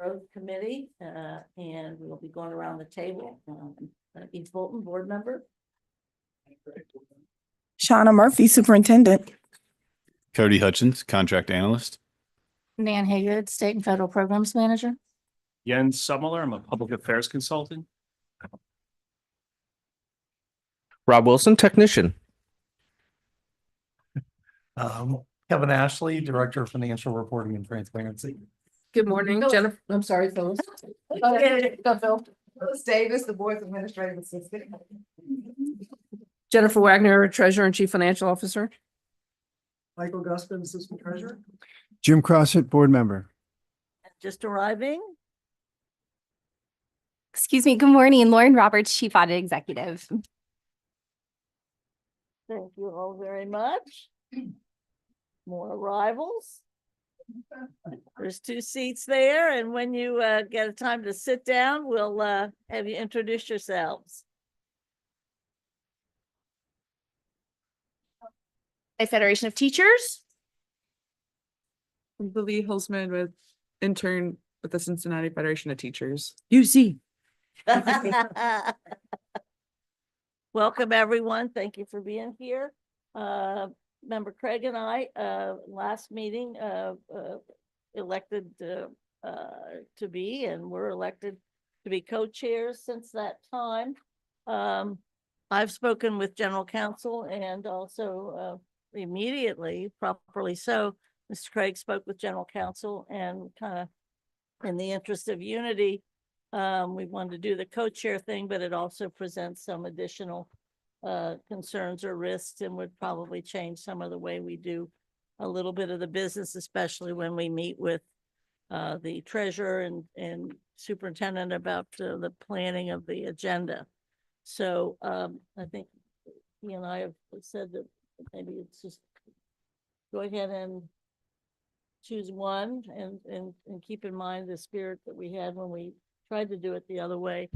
Growth Committee, and we'll be going around the table. East Bolton, board member. Shauna Murphy, superintendent. Cody Hutchins, contract analyst. Nan Haygood, State and Federal Programs Manager. Jens Summeler, I'm a public affairs consultant. Rob Wilson, technician. Kevin Ashley, Director of Financial Reporting and Transparency. Good morning, Jennifer. I'm sorry, Phyllis. Go, Phil. Phyllis Davis, the board's administrative assistant. Jennifer Wagner, Treasurer and Chief Financial Officer. Michael Gustin, Assistant Treasurer. Jim Crossett, board member. Just arriving. Excuse me. Good morning. Lauren Roberts, Chief Audit Executive. Thank you all very much. More arrivals. There's 2 seats there, and when you get a time to sit down, we'll have you introduce yourselves. Federation of Teachers. Lily Holzman with intern with the Cincinnati Federation of Teachers. UC. Welcome, everyone. Thank you for being here. Member Craig and I, last meeting, elected to be, and we're elected to be co-chairs since that time. I've spoken with general counsel and also immediately, properly so, Mr. Craig spoke with general counsel, and kind of in the interest of unity, we wanted to do the co-chair thing, but it also presents some additional concerns or risks, and would probably change some of the way we do a little bit of the business, especially when we meet with the treasurer and superintendent about the planning of the agenda. So I think he and I have said that maybe it's just go ahead and choose one, and keep in mind the spirit that we had when we tried to do it the other way,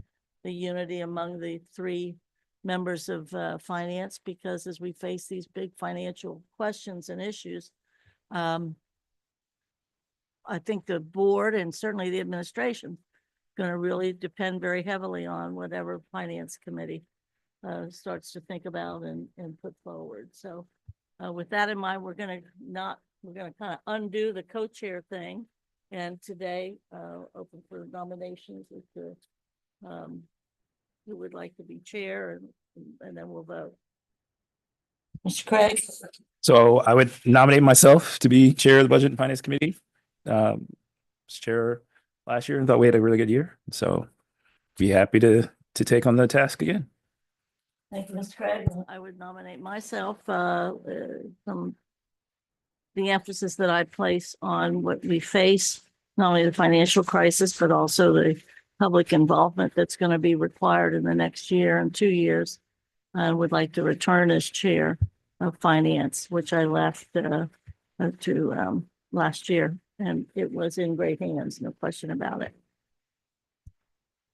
the unity among the 3 members of finance, because as we face these big financial questions and issues, I think the board and certainly the administration going to really depend very heavily on whatever finance committee starts to think about and put forward. So with that in mind, we're going to kind of undo the co-chair thing, and today open for nominations as to who would like to be chair, and then we'll vote. Mr. Craig. So I would nominate myself to be chair of the Budget and Finance Committee. Was chair last year and thought we had a really good year. So be happy to take on the task again. Thank you, Mr. Craig. I would nominate myself from the emphasis that I place on what we face, not only the financial crisis, but also the public involvement that's going to be required in the next year and 2 years. I would like to return as chair of finance, which I left to last year, and it was in great hands, no question about it.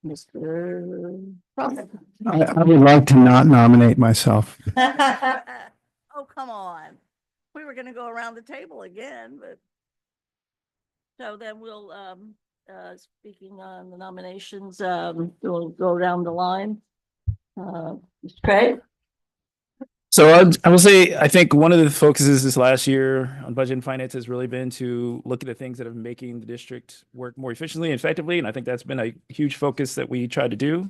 Mr. Crawford. I would like to not nominate myself. Oh, come on. We were going to go around the table again, but so then we'll speaking on the nominations, we'll go down the line. Mr. Craig? So I will say, I think one of the focuses this last year on budget and finance has really been to look at the things that are making the district work more efficiently and effectively. And I think that's been a huge focus that we try to do,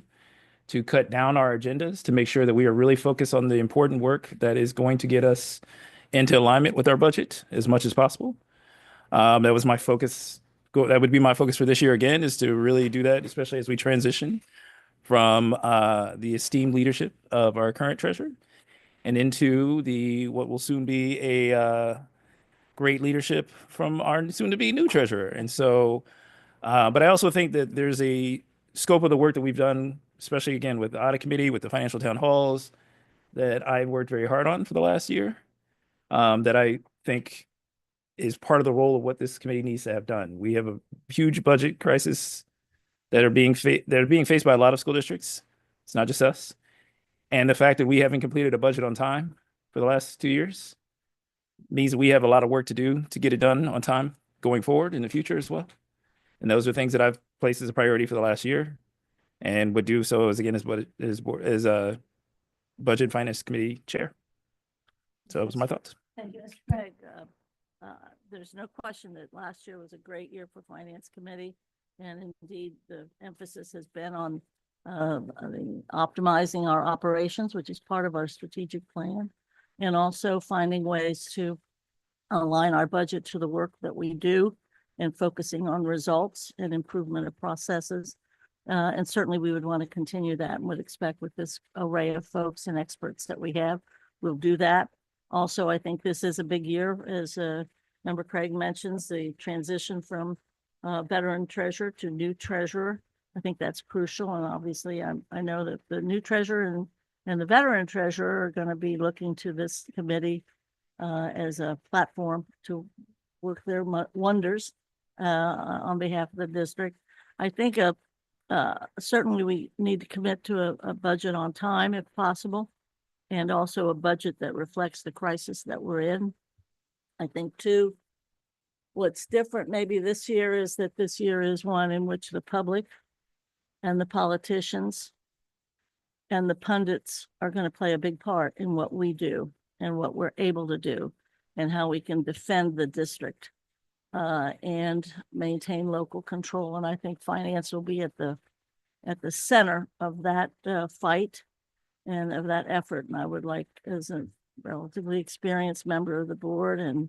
to cut down our agendas, to make sure that we are really focused on the important work that is going to get us into alignment with our budget as much as possible. That was my focus. That would be my focus for this year again, is to really do that, especially as we transition from the esteemed leadership of our current treasurer and into what will soon be a great leadership from our soon to be new treasurer. And so, but I also think that there's a scope of the work that we've done, especially again with the audit committee, with the financial town halls, that I've worked very hard on for the last year, that I think is part of the role of what this committee needs to have done. We have a huge budget crisis that are being faced by a lot of school districts. It's not just us. And the fact that we haven't completed a budget on time for the last 2 years means that we have a lot of work to do to get it done on time going forward in the future as well. And those are things that I've placed as a priority for the last year and would do so as again as what is a Budget and Finance Committee chair. So those are my thoughts. Thank you, Mr. Craig. There's no question that last year was a great year for Finance Committee. And indeed, the emphasis has been on optimizing our operations, which is part of our strategic plan, and also finding ways to align our budget to the work that we do and focusing on results and improvement of processes. And certainly we would want to continue that and would expect with this array of folks and experts that we have, we'll do that. Also, I think this is a big year, as Member Craig mentions, the transition from veteran treasurer to new treasurer. I think that's crucial. And obviously, I know that the new treasurer and the veteran treasurer are going to be looking to this committee as a platform to work their wonders on behalf of the district. I think certainly we need to commit to a budget on time if possible, and also a budget that reflects the crisis that we're in. I think too, what's different maybe this year is that this year is one in which the public and the politicians and the pundits are going to play a big part in what we do and what we're able to do and how we can defend the district and maintain local control. And I think finance will be at the center of that fight and of that effort. And I would like, as a relatively experienced member of the board and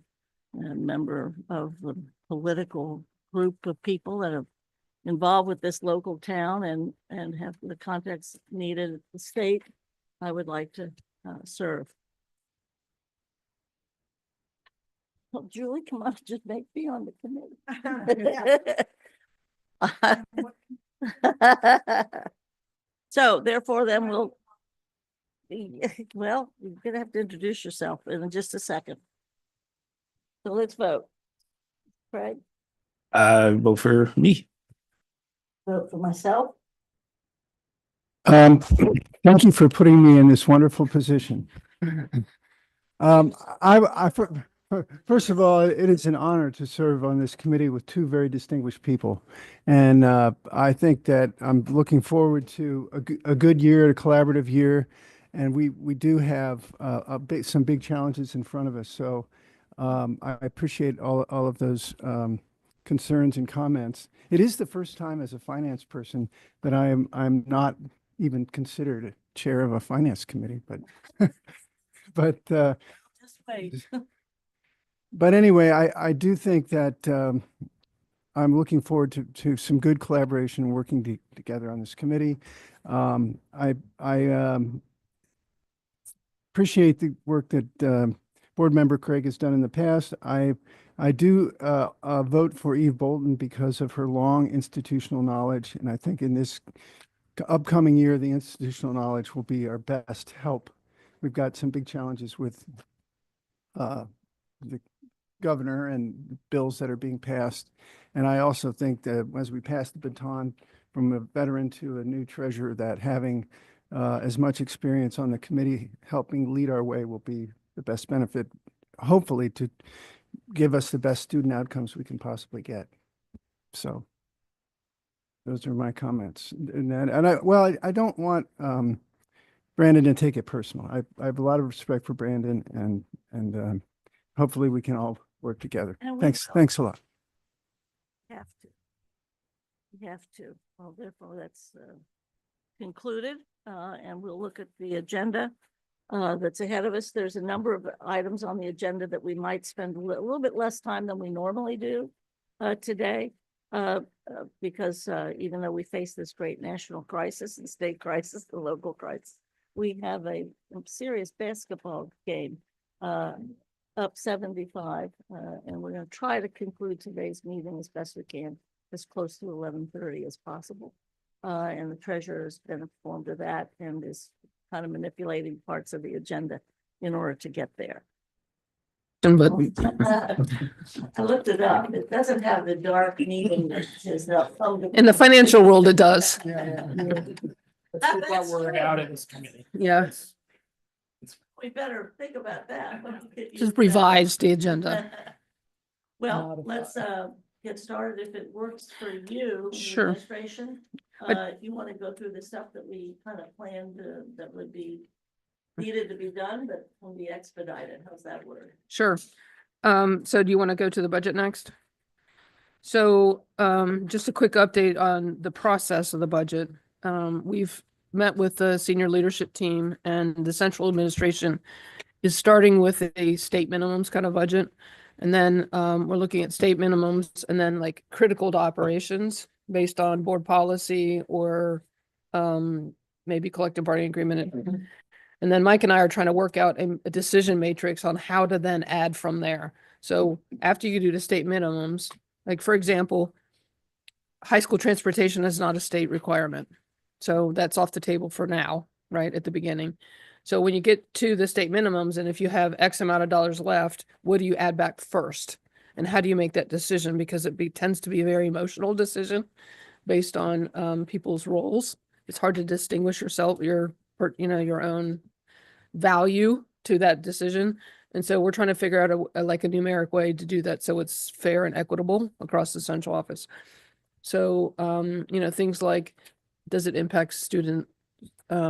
member of the political group of people that are involved with this local town and have the context needed at the state, I would like to serve. Well, Julie, come on, just make me on the committee. So therefore, then well, you're gonna have to introduce yourself in just a second. So let's vote. Craig? Vote for me. Vote for myself. Thank you for putting me in this wonderful position. First of all, it is an honor to serve on this committee with two very distinguished people. And I think that I'm looking forward to a good year, a collaborative year. And we do have some big challenges in front of us. So I appreciate all of those concerns and comments. It is the first time as a finance person that I'm not even considered a chair of a finance committee, but Just wait. but anyway, I do think that I'm looking forward to some good collaboration working together on this committee. I appreciate the work that Board Member Craig has done in the past. I do vote for Eve Bolton because of her long institutional knowledge, and I think in this upcoming year, the institutional knowledge will be our best help. We've got some big challenges with the governor and bills that are being passed. And I also think that as we pass the baton from a veteran to a new treasurer, that having as much experience on the committee helping lead our way will be the best benefit, hopefully, to give us the best student outcomes we can possibly get. So those are my comments. I don't want Brandon to take it personal. I have a lot of respect for Brandon, and hopefully we can all work together. And we Thanks. will. Thanks a lot. Have to. You have to. Well, therefore, that's concluded, and we'll look at the agenda that's ahead of us. There's a number of items on the agenda that we might spend a little bit less time than we normally do today, because even though we face this great national crisis and state crisis, the local crisis, we have a serious basketball game up 75, and we're going to try to conclude today's meeting as best we can, as close to 11:30 as possible. And the treasurer has been informed of that and is kind of manipulating parts of the agenda in order to get there. I looked it up. It doesn't have the dark meeting that says In the financial world, it does. Let's get word out in this committee. Yeah, We better think about that. just revise the agenda. Well, let's get started, if it works for you, the Sure. administration, if you want to go through the stuff that we kind of planned, that would be needed to be done, but will be expedited. How's that work? Sure. So do you want to go to the budget next? So, just a quick update on the process of the budget. We've met with the senior leadership team, and the central administration is starting with a state minimums kind of budget. And then, we're looking at state minimums and then like critical to operations based on board policy or, maybe collective bargaining agreement. And then Mike and I are trying to work out a decision matrix on how to then add from there. So after you do the state minimums, like for example, high school transportation is not a state requirement. So that's off the table for now, right, at the beginning. So when you get to the state minimums, and if you have X amount of dollars left, what do you add back first? And how do you make that decision? Because tends to be a very emotional decision based on people's roles. It's hard to distinguish your own value to that decision. And so we're trying to figure out a numeric way to do that so it's fair and equitable across the central office. So, things like, does it impact student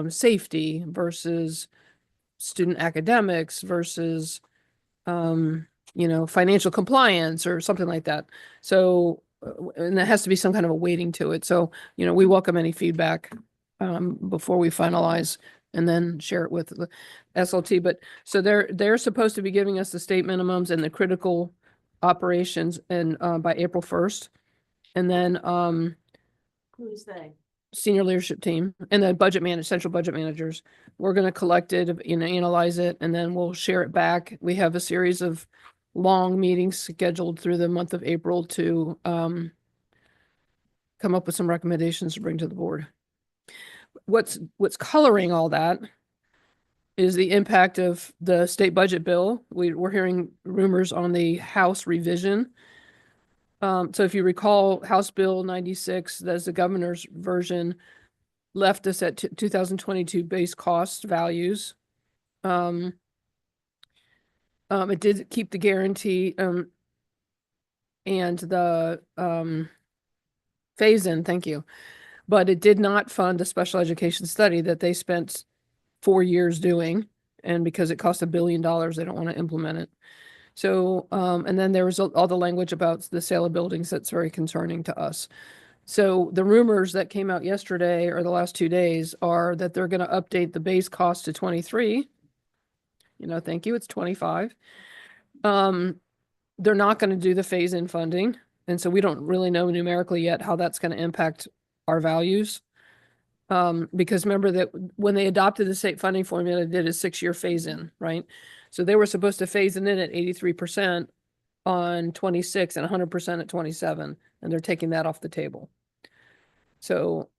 safety versus student academics versus, financial compliance or something like that. So, and there has to be some kind of a weighting to it. So, we welcome any feedback before we finalize and then share it with the SLT. But so they're supposed to be giving us the state minimums and the critical operations and by April 1st. And then Who's they? senior leadership team and the central budget managers, we're going to collect it, analyze it, and then we'll share it back. We have a series of long meetings scheduled through the month of April to come up with some recommendations to bring to the board. What's coloring all that is the impact of the state budget bill. We're hearing rumors on the House revision. So if you recall, House Bill 96, that's the governor's version, left us at 2022 base cost values. It did keep the guarantee and the phase-in, thank you. But it did not fund a special education study that they spent 4 years doing. And because it cost $1 billion, they don't want to implement it. So, and then there was all the language about the sale of buildings that's very concerning to us. So the rumors that came out yesterday or the last 2 days are that they're going to update the base cost to 23. Thank you, it's 25. They're not going to do the phase-in funding. And so we don't really know numerically yet how that's going to impact our values. Because remember that when they adopted the state funding formula, they did a 6-year phase-in, right? So they were supposed to phase it in at 83% on 26 and 100% at 27, and they're taking that off the table. So,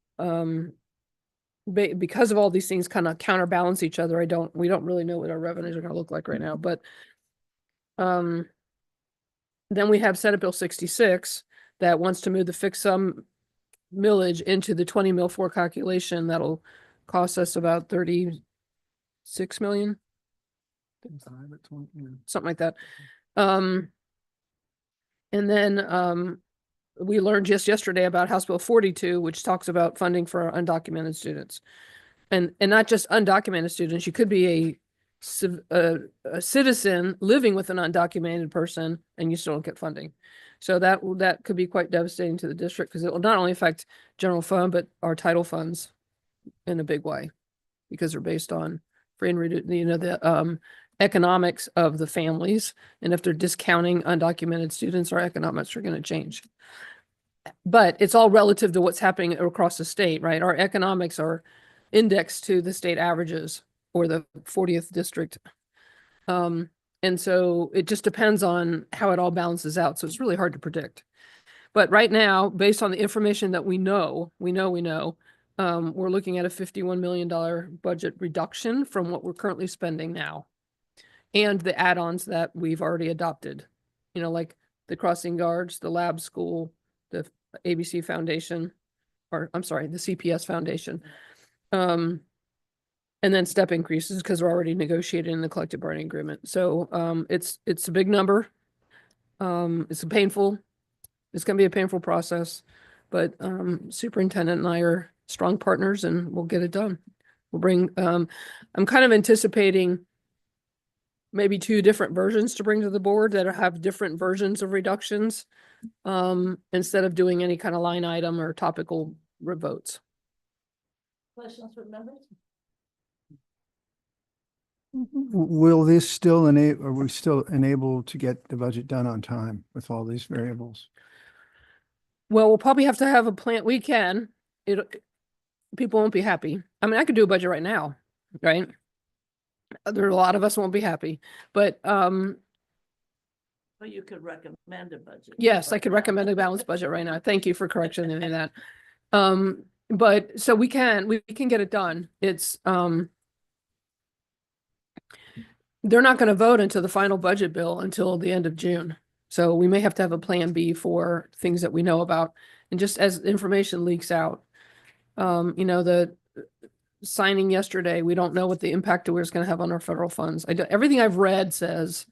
because of all these things kind of counterbalance each other, we don't really know what our revenues are going to look like right now, but, then we have Senate Bill 66 that wants to move the fixed sum millage into the 20 mil 4 calculation. That'll cost us about 36 million. Something like that. And then we learned just yesterday about House Bill 42, which talks about funding for undocumented students. And not just undocumented students. You could be a citizen living with an undocumented person and you still don't get funding. So that could be quite devastating to the district because it will not only affect general fund, but our title funds in a big way because they're based on free and reduced, the economics of the families. And if they're discounting undocumented students, our economics are going to change. But it's all relative to what's happening across the state, right? Our economics are indexed to the state averages or the 40th district. And so it just depends on how it all balances out. So it's really hard to predict. But right now, based on the information that we know, we're looking at a $51 million budget reduction from what we're currently spending now. And the add-ons that we've already adopted, like the crossing guards, the lab school, the ABC Foundation, or I'm sorry, the CPS Foundation. And then step increases because we're already negotiated in the collective bargaining agreement. So it's a big number. It's painful. It's gonna be a painful process, but superintendent and I are strong partners and we'll get it done. We'll bring, I'm kind of anticipating maybe 2 different versions to bring to the board that have different versions of reductions, instead of doing any kind of line item or topical votes. Questions from members? Will this still enable, are we still enabled to get the budget done on time with all these variables? Well, we'll probably have to have a plan. We can. People won't be happy. I mean, I could do a budget right now, right? There are a lot of us won't be happy, but Well, you could recommend a budget. yes, I could recommend a balanced budget right now. Thank you for correction in that. But so we can get it done. It's they're not going to vote into the final budget bill until the end of June. So we may have to have a plan B for things that we know about. And just as information leaks out, the signing yesterday, we don't know what the impact is going to have on our federal funds. Everything I've read says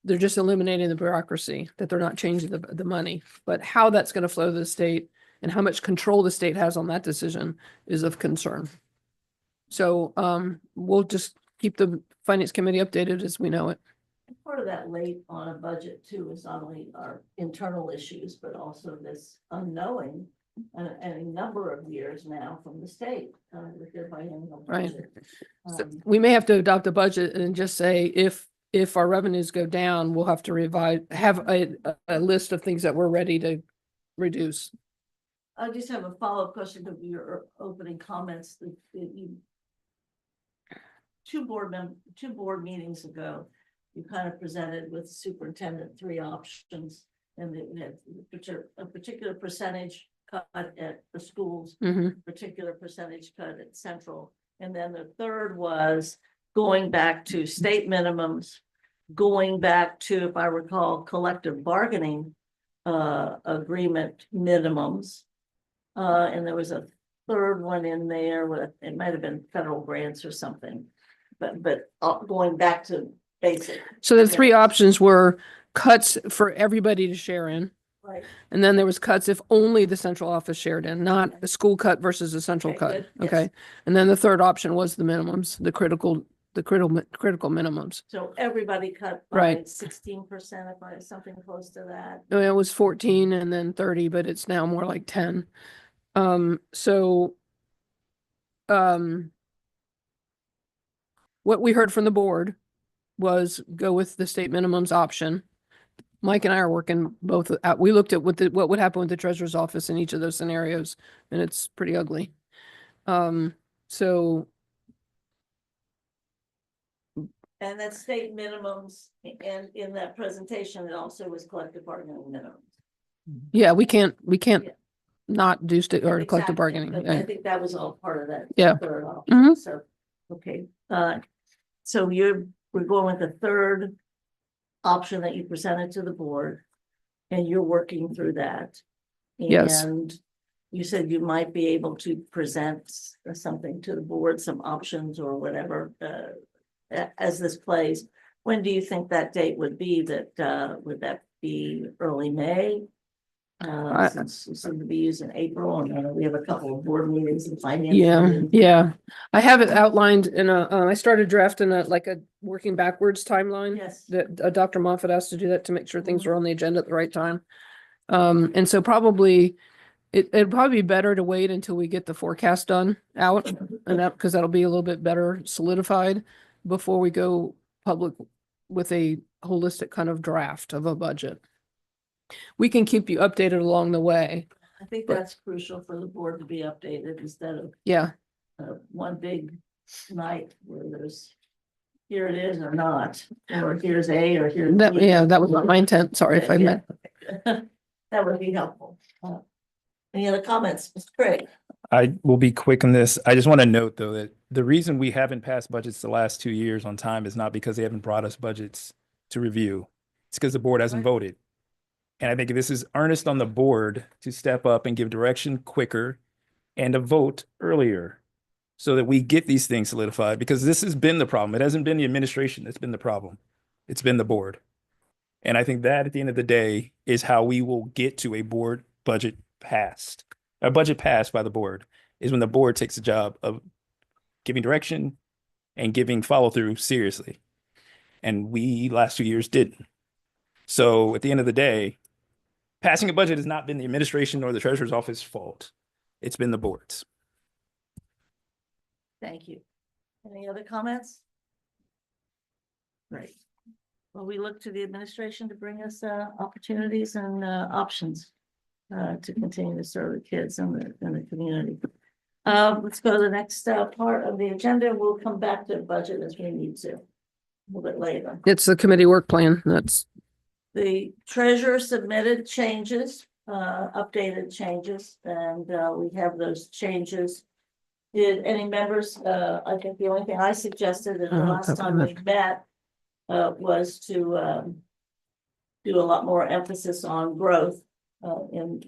they're just eliminating the bureaucracy, that they're not changing the money. But how that's going to flow to the state and how much control the state has on that decision is of concern. So we'll just keep the finance committee updated as we know it. Part of that late on a budget too is not only our internal issues, but also this unknowing and a number of years now from the state with their biennial Right. budget. So we may have to adopt a budget and just say if our revenues go down, we'll have to have a list of things that we're ready to reduce. I just have a follow-up question to your opening comments that you two board meetings ago, you kind of presented with superintendent 3 options, and a particular percentage cut at the schools, particular percentage cut at central, and then the third was going back to state minimums, going back to, if I recall, collective bargaining agreement minimums, and there was a third one in there with, it might have been federal grants or something, but going back to basic. So the 3 options were cuts for everybody to share in. Right. And then there was cuts if only the central office shared in, not a school cut versus a central Okay, cut. good. Yes. Okay. And then the third option was the minimums, the critical minimums. So everybody cut by Right. 16%, if I something close to that. It was 14 and then 30, but it's now more like 10. What we heard from the board was go with the state minimums option. Mike and I are working both out. We looked at what would happen with the treasurer's office in each of those scenarios, and it's pretty ugly. So And that's state minimums, and in that presentation, it also was collective bargaining minimums. yeah, we can't Yeah. not do state or collective Exactly, bargaining. but I think that was all part of that. Yeah. Third option, so, okay, so we're going with the third option that you presented to the board, and you're working through that. Yes. And you said you might be able to present something to the board, some options or whatever, as this plays. When do you think that date would be? Would that be early May? Since we seem to be using April, and we have a couple of board meetings and finance. meetings. Yeah. I have it outlined in I started drafting a working backwards timeline. Yes. That Dr. Moffat asked to do that to make sure things were on the agenda at the right time. And so probably it'd probably be better to wait until we get the forecast done out, and that, because that'll be a little bit better solidified before we go public with a holistic kind of draft of a budget. We can keep you updated along the way. I think But- that's crucial for the board to be updated instead of Yeah. one big night where there's, here it is or not, or here's A or here's. That, B. yeah, that was not my intent. Sorry if I Yeah. meant. That would be helpful. Any other comments, Mr. Craig? I will be quick on this. I just want to note, though, that the reason we haven't passed budgets the last 2 years on time is not because they haven't brought us budgets to review. It's because the board hasn't Right. voted. And I think this is earnest on the board to step up and give direction quicker and a vote earlier so that we get these things solidified, because this has been the problem. It hasn't been the administration that's been the problem. It's been the board. And I think that at the end of the day is how we will get to a board budget passed. A budget passed by the board is when the board takes the job of giving direction and giving follow through seriously. And we last 2 years didn't. So at the end of the day, passing a budget has not been the administration or the treasurer's office fault. It's been the board's. Thank you. Any other comments? Great. Well, we look to the administration to bring us opportunities and options to continue to serve the kids in the community. Let's go to the next part of the agenda. We'll come back to budget as we need to a little bit later. It's the committee work plan. That's, The treasurer submitted changes, updated changes, and we have those changes. Did any members, I think the only thing I suggested at the last time we met was to do a lot more emphasis on growth and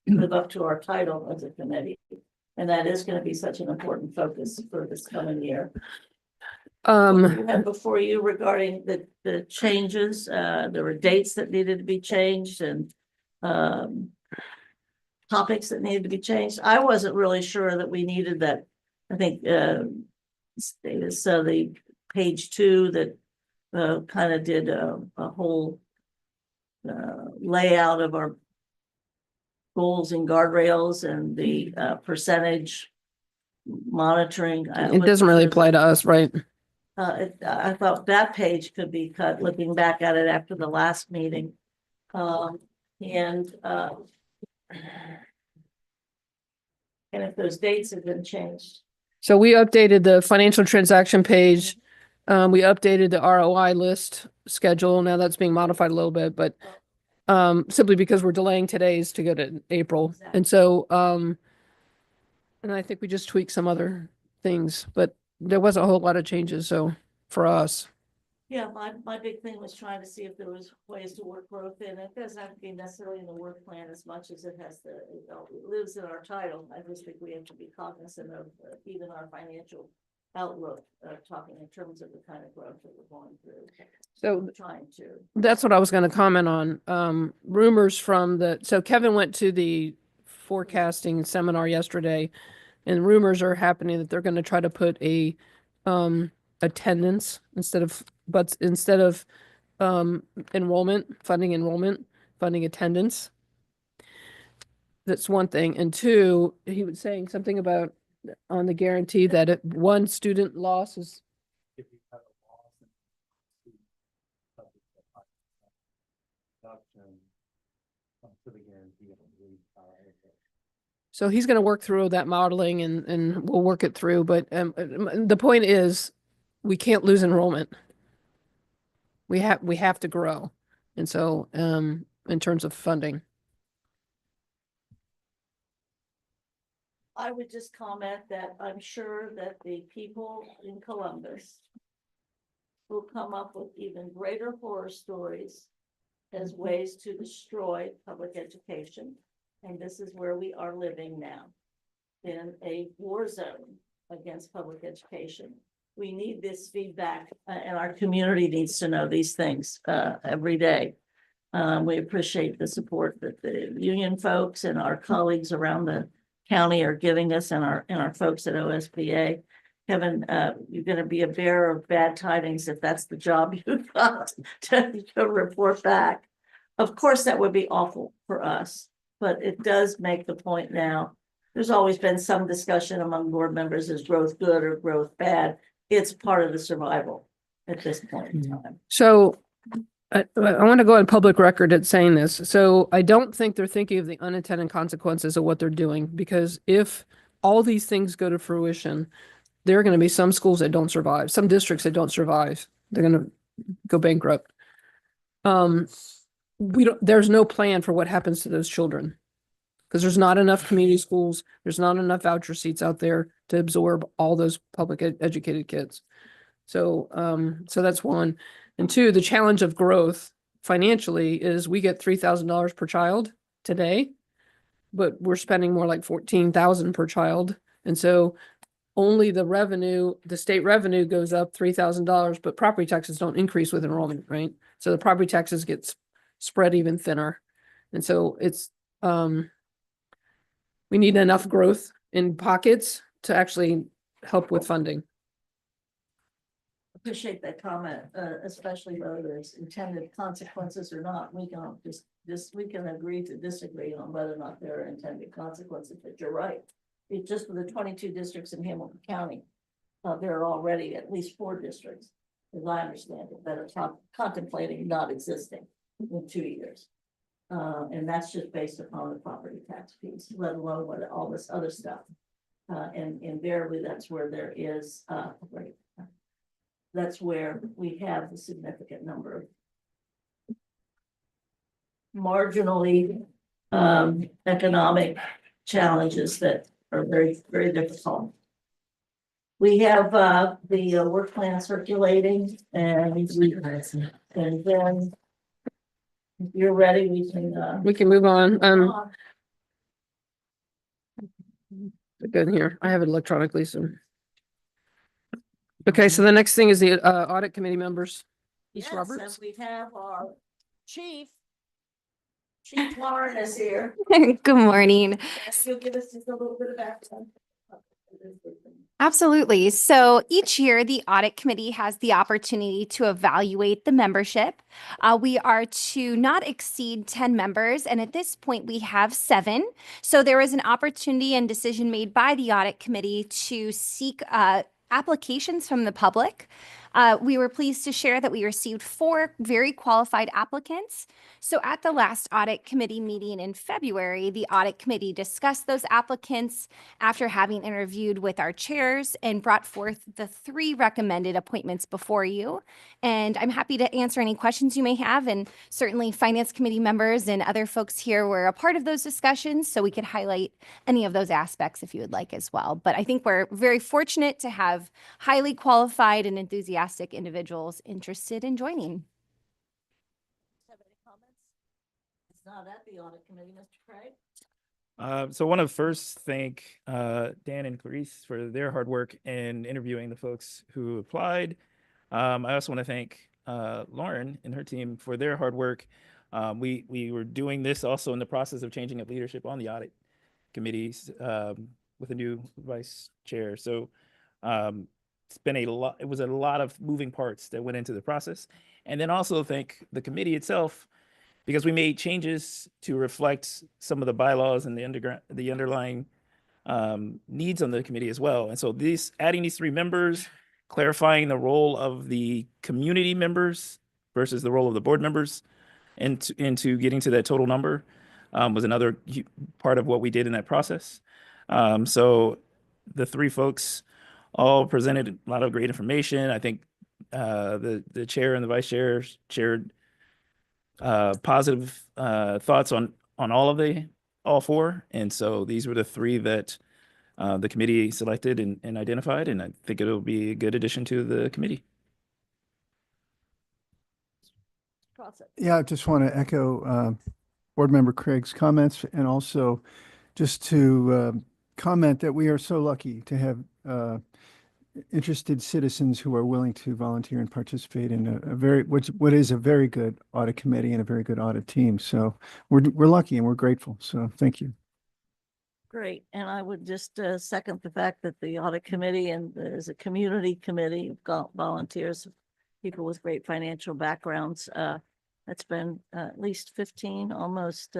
live up to our title as a committee. And that is going to be such an important focus for this coming year. You had before you regarding the changes, there were dates that needed to be changed and topics that needed to be changed. I wasn't really sure that we needed that. I think so the page 2 that kind of did a whole layout of our goals and guardrails and the percentage monitoring. it doesn't really apply to us, right? I thought that page could be cut, looking back at it after the last meeting. And if those dates have been changed. So we updated the financial transaction page. We updated the ROI list schedule. Now that's being modified a little bit, but simply because we're delaying today's to go to April. Exactly. And so, and I think we just tweaked some other things, but there wasn't a whole lot of changes. So for us, Yeah, my big thing was trying to see if there was ways to work growth in. It doesn't have to be necessarily in the work plan as much as it has to, it lives in our title. I just think we have to be cognizant of even our financial outlook, talking in terms of the kind of growth that we're going through. so We're trying to. that's what I was going to comment on. Rumors from so Kevin went to the forecasting seminar yesterday, and rumors are happening that they're going to try to put a attendance instead of funding attendance. That's one thing. And two, he was saying something about on the guarantee that if one student loss is, so he's going to work through that modeling and we'll work it through. But the point is, we can't lose enrollment. We have to grow. And so in terms of funding. I would just comment that I'm sure that the people in Columbus will come up with even greater horror stories as ways to destroy public education. And this is where we are living now, in a war zone against public education. We need this feedback, and our community needs to know these things every day. We appreciate the support that the union folks and our colleagues around the county are giving us, and our folks at OSBA. Kevin, you're going to be a bearer of bad tidings if that's the job you've got to report back. Of course, that would be awful for us, but it does make the point now. There's always been some discussion among board members, is growth good or growth bad? It's part of the survival at this point in time. So I want to go on public record at saying this. So I don't think they're thinking of the unintended consequences of what they're doing, because if all these things go to fruition, there are going to be some schools that don't survive, some districts that don't survive. They're going to go bankrupt. There's no plan for what happens to those children, because there's not enough community schools. There's not enough voucher seats out there to absorb all those public educated kids. So, so that's one. And two, the challenge of growth financially is we get $3,000 per child today, but we're spending more like $14,000 per child. And so only the state revenue goes up $3,000, but property taxes don't increase with enrollment, right? So the property taxes get spread even thinner. And so it's, we need enough growth in pockets to actually help with funding. Appreciate that comment, especially whether there's intended consequences or not. We don't we can agree to disagree on whether or not there are intended consequences, but you're right. It's just for the 22 districts in Hamilton County. There are already at least 4 districts, as I understand it, that are contemplating not existing in 2 years. And that's just based upon the property tax piece, let alone what all this other stuff. And invariably, that's where there is, right. That's where we have the significant number of marginally economic challenges that are very, very difficult. We have the work plan circulating and then if you're ready, we can move on. Good here. I have it electronically, so. Okay, so the next thing is the audit committee members. East Yes, Roberts. and we have our chief. Chief Lauren is here. Good morning. If you'll give us just a little bit of background. Absolutely. So each year, the audit committee has the opportunity to evaluate the membership. We are to not exceed 10 members, and at this point, we have 7. So there was an opportunity and decision made by the audit committee to seek applications from the public. We were pleased to share that we received 4 very qualified applicants. So at the last audit committee meeting in February, the audit committee discussed those applicants after having interviewed with our chairs and brought forth the 3 recommended appointments before you. And I'm happy to answer any questions you may have. And certainly finance committee members and other folks here were a part of those discussions, so we could highlight any of those aspects if you would like as well. But I think we're very fortunate to have highly qualified and enthusiastic individuals interested in joining. Have any comments? It's not at the audit committee, Mr. Craig. So I want to first thank Dan and Clarice for their hard work in interviewing the folks who applied. I also want to thank Lauren and her team for their hard work. We were doing this also in the process of changing up leadership on the audit committees with a new vice chair. So it's been a lot. It was a lot of moving parts that went into the process. And then also thank the committee itself, because we made changes to reflect some of the bylaws and the underlying needs on the committee as well. And so adding these 3 members, clarifying the role of the community members versus the role of the board members, and into getting to that total number was another part of what we did in that process. So the 3 folks all presented a lot of great information. I think the chair and the vice chair shared positive thoughts on all 4. And so these were the 3 that the committee selected and identified, and I think it'll be a good addition to the committee. Process. Yeah, I just want to echo Board Member Craig's comments, and also just to comment that we are so lucky to have interested citizens who are willing to volunteer and participate in what is a very good audit committee and a very good audit team. So we're lucky and we're grateful. So thank you. Great, and I would just second the fact that the audit committee and there's a community committee of volunteers, people with great financial backgrounds. It's been at least 15, almost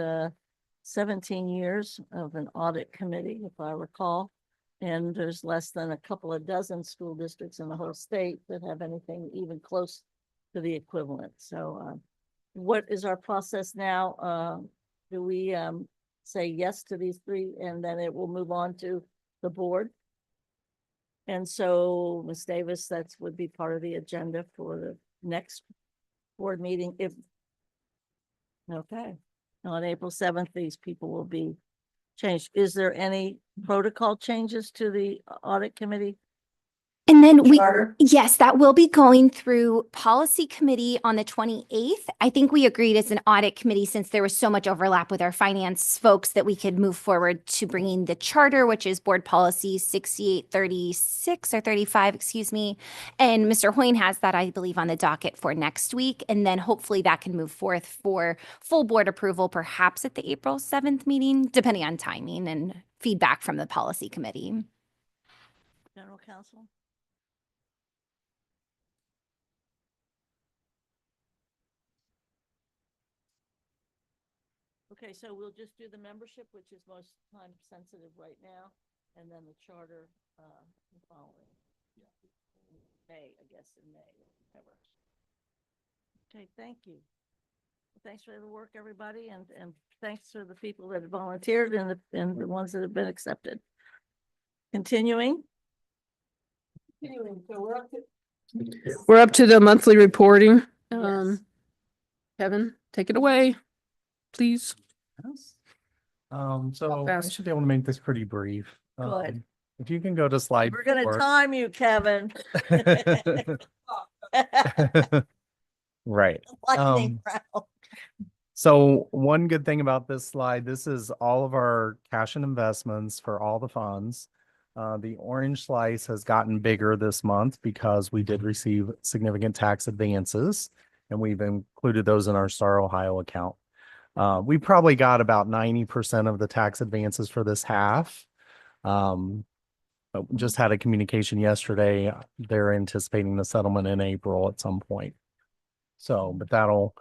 17 years of an audit committee, if I recall. And there's less than a couple of dozen school districts in the whole state that have anything even close to the equivalent. So what is our process now? Do we say yes to these 3 and then it will move on to the board? And so, Ms. Davis, that would be part of the agenda for the next board meeting. Okay, on April 7th, these people will be changed. Is there any protocol changes to the audit committee And then we, Charter? yes, that will be going through policy committee on the 28th. I think we agreed as an audit committee, since there was so much overlap with our finance folks, that we could move forward to bringing the charter, which is board policy 6836 or 35, excuse me. And Mr. Hoyne has that, I believe, on the docket for next week. And then hopefully that can move forth for full board approval, perhaps at the April 7th meeting, depending on timing and feedback from the policy committee. General counsel? Okay, so we'll just do the membership, which is most time sensitive right now, and then the charter, the following. May, I guess, in May, whatever. Okay, thank you. Thanks for the work, everybody, and thanks to the people that volunteered and the ones that have been accepted. Continuing. So We're up to the monthly reporting. Yes. Kevin, take it away, please. So I fast? should be able to make this pretty brief. Good. If you can go to slide We're gonna 4. time you, Kevin. Right. Lightning round. So one good thing about this slide, this is all of our cash and investments for all the funds. The orange slice has gotten bigger this month because we did receive significant tax advances, and we've included those in our Star Ohio account. We probably got about 90% of the tax advances for this half. But we just had a communication yesterday. They're anticipating the settlement in April at some point. So, but that'll,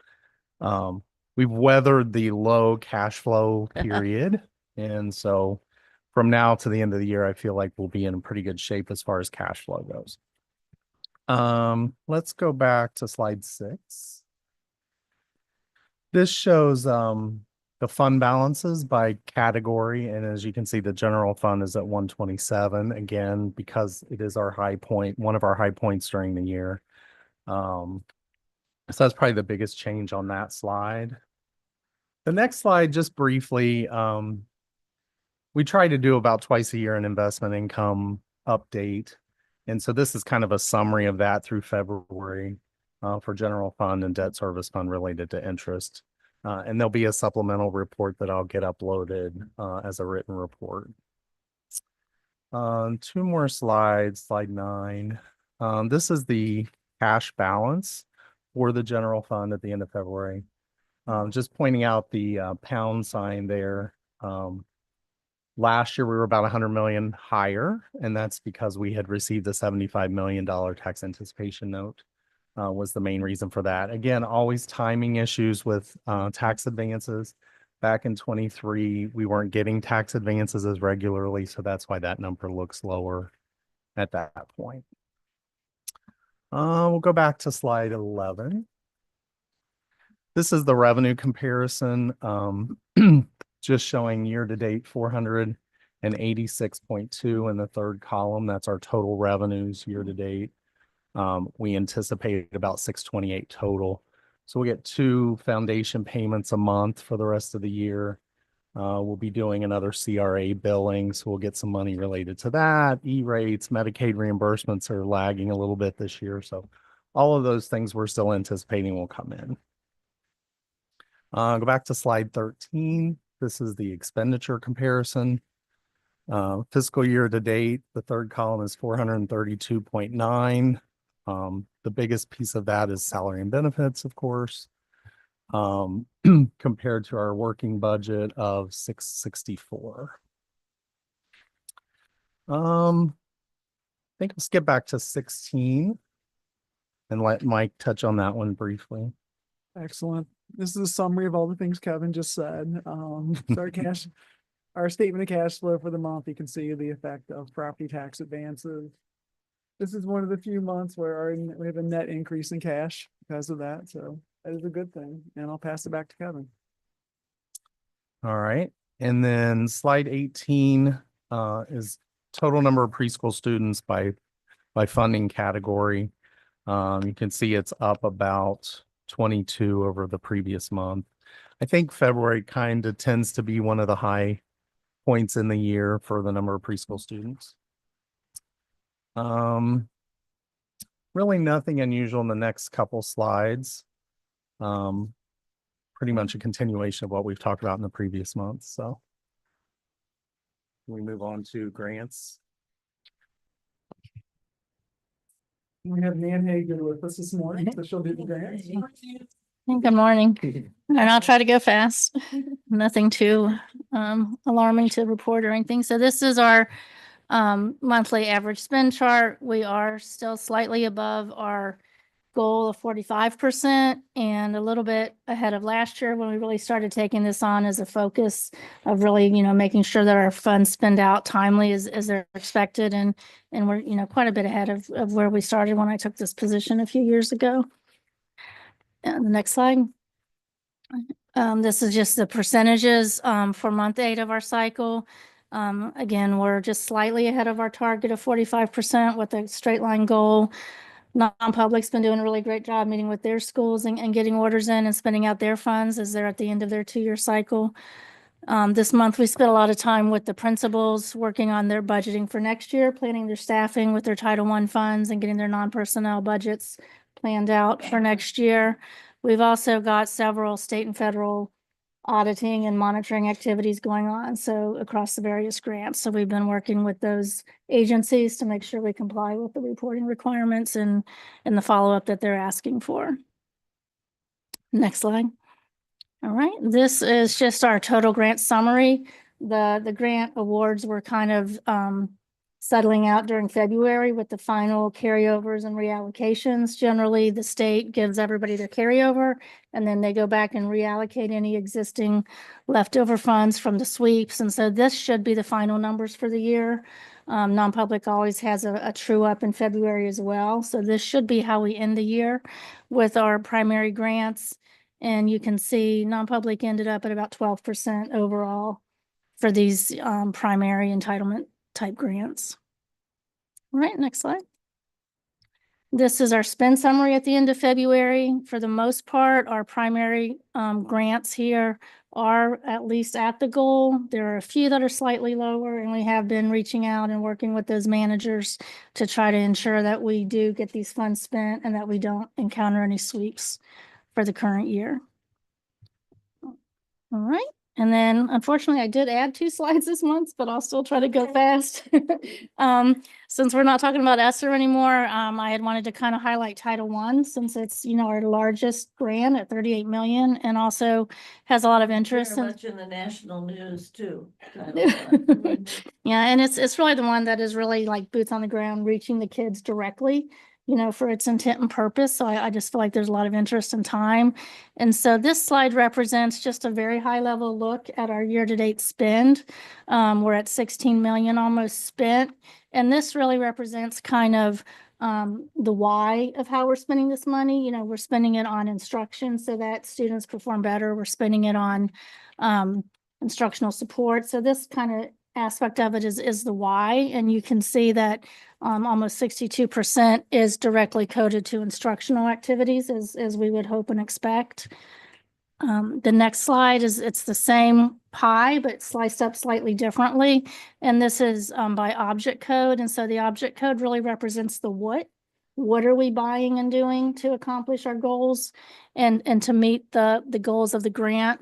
we've weathered the low cash flow period. And so from now to the end of the year, I feel like we'll be in pretty good shape as far as cash flow goes. Let's go back to slide 6. This shows the fund balances by category. And as you can see, the general fund is at 127, again, because it is our high point, one of our high points during the year. So that's probably the biggest change on that slide. The next slide, just briefly, we try to do about twice a year an investment income update. And so this is kind of a summary of that through February for general fund and debt service fund related to interest. And there'll be a supplemental report that I'll get uploaded as a written report. 2 more slides, slide 9. This is the cash balance for the general fund at the end of February. Just pointing out the pound sign there. Last year, we were about 100 million higher, and that's because we had received a $75 million tax anticipation note. Was the main reason for that. Again, always timing issues with tax advances. Back in 23, we weren't getting tax advances as regularly, so that's why that number looks lower at that point. We'll go back to slide 11. This is the revenue comparison, just showing year-to-date 486.2 in the third column. That's our total revenues year-to-date. We anticipate about 628 total. So we'll get 2 foundation payments a month for the rest of the year. We'll be doing another CRA billing, so we'll get some money related to that. E-rates, Medicaid reimbursements are lagging a little bit this year. So all of those things we're still anticipating will come in. Go back to slide 13. This is the expenditure comparison. Fiscal year to date, the third column is 432.9. The biggest piece of that is salary and benefits, of course, compared to our working budget of 664. I think I'll skip back to 16 and let Mike touch on that one briefly. Excellent. This is a summary of all the things Kevin just said. Our statement of cash flow for the month, you can see the effect of property tax advances. This is one of the few months where we have a net increase in cash because of that. So that is a good thing. And I'll pass it back to Kevin. All right. And then slide 18 is total number of preschool students by funding category. You can see it's up about 22 over the previous month. I think February kind of tends to be one of the high points in the year for the number of preschool students. really nothing unusual in the next couple slides. Pretty much a continuation of what we've talked about in the previous months, so. We move on to grants. We have Nan Hagan with us this morning, so she'll do the grants. Good morning. And I'll try to go fast. Nothing too alarming to report or anything. So this is our monthly average spend chart. We are still slightly above our goal of 45% and a little bit ahead of last year when we really started taking this on as a focus of really, making sure that our funds spend out timely as they're expected. And we're, quite a bit ahead of where we started when I took this position a few years ago. And the next slide. This is just the percentages for month 8 of our cycle. Again, we're just slightly ahead of our target of 45% with a straight line goal. Non-public's been doing a really great job meeting with their schools and getting orders in and spending out their funds as they're at the end of their 2-year cycle. This month, we spent a lot of time with the principals working on their budgeting for next year, planning their staffing with their Title I funds and getting their non-personnel budgets planned out for next year. We've also got several state and federal auditing and monitoring activities going on, so across the various grants. So we've been working with those agencies to make sure we comply with the reporting requirements and the follow-up that they're asking for. Next slide. All right, this is just our total grant summary. The grant awards were kind of settling out during February with the final carryovers and reallocations. Generally, the state gives everybody their carryover, and then they go back and reallocate any existing leftover funds from the sweeps. And so this should be the final numbers for the year. Non-public always has a true up in February as well. So this should be how we end the year with our primary grants. And you can see non-public ended up at about 12% overall for these primary entitlement type grants. All right, next slide. This is our spend summary at the end of February. For the most part, our primary grants here are at least at the goal. There are a few that are slightly lower, and we have been reaching out and working with those managers to try to ensure that we do get these funds spent and that we don't encounter any sweeps for the current year. All right. And then unfortunately, I did add 2 slides this month, but I'll still try to go fast. Since we're not talking about ESSER anymore, I had wanted to kind of highlight Title I since it's, our largest grant at 38 million and also has a lot of interest. Very much in the national news too. Yeah, and it's really the one that is really like boots on the ground, reaching the kids directly, for its intent and purpose. So I just feel like there's a lot of interest and time. And so this slide represents just a very high level look at our year-to-date spend. We're at 16 million almost spent. And this really represents kind of the why of how we're spending this money. We're spending it on instruction so that students perform better. We're spending it on instructional support. So this kind of aspect of it is the why. And you can see that almost 62% is directly coded to instructional activities as we would hope and expect. The next slide it's the same pie, but sliced up slightly differently. And this is by object code. And so the object code really represents the what. What are we buying and doing to accomplish our goals and to meet the goals of the grant?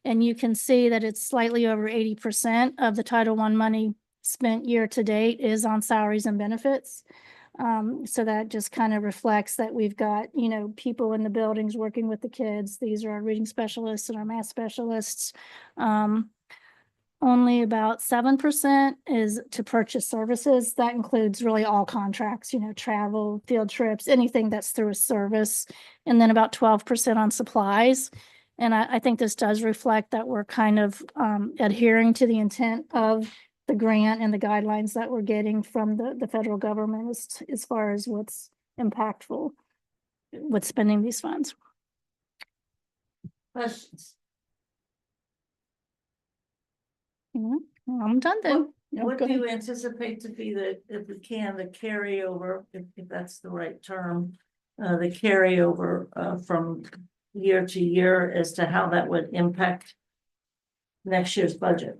And you can see that it's slightly over 80% of the Title I money spent year to date is on salaries and benefits. So that just kind of reflects that we've got, people in the buildings working with the kids. These are our reading specialists and our math specialists. Only about 7% is to purchase services. That includes really all contracts, travel, field trips, anything that's through a service. And then about 12% on supplies. And I think this does reflect that we're kind of adhering to the intent of the grant and the guidelines that we're getting from the federal government as far as what's impactful with spending these funds. Questions? I'm done then. What do you anticipate to be if we can, the carryover, if that's the right term, the carryover from year to year as to how that would impact next year's budget?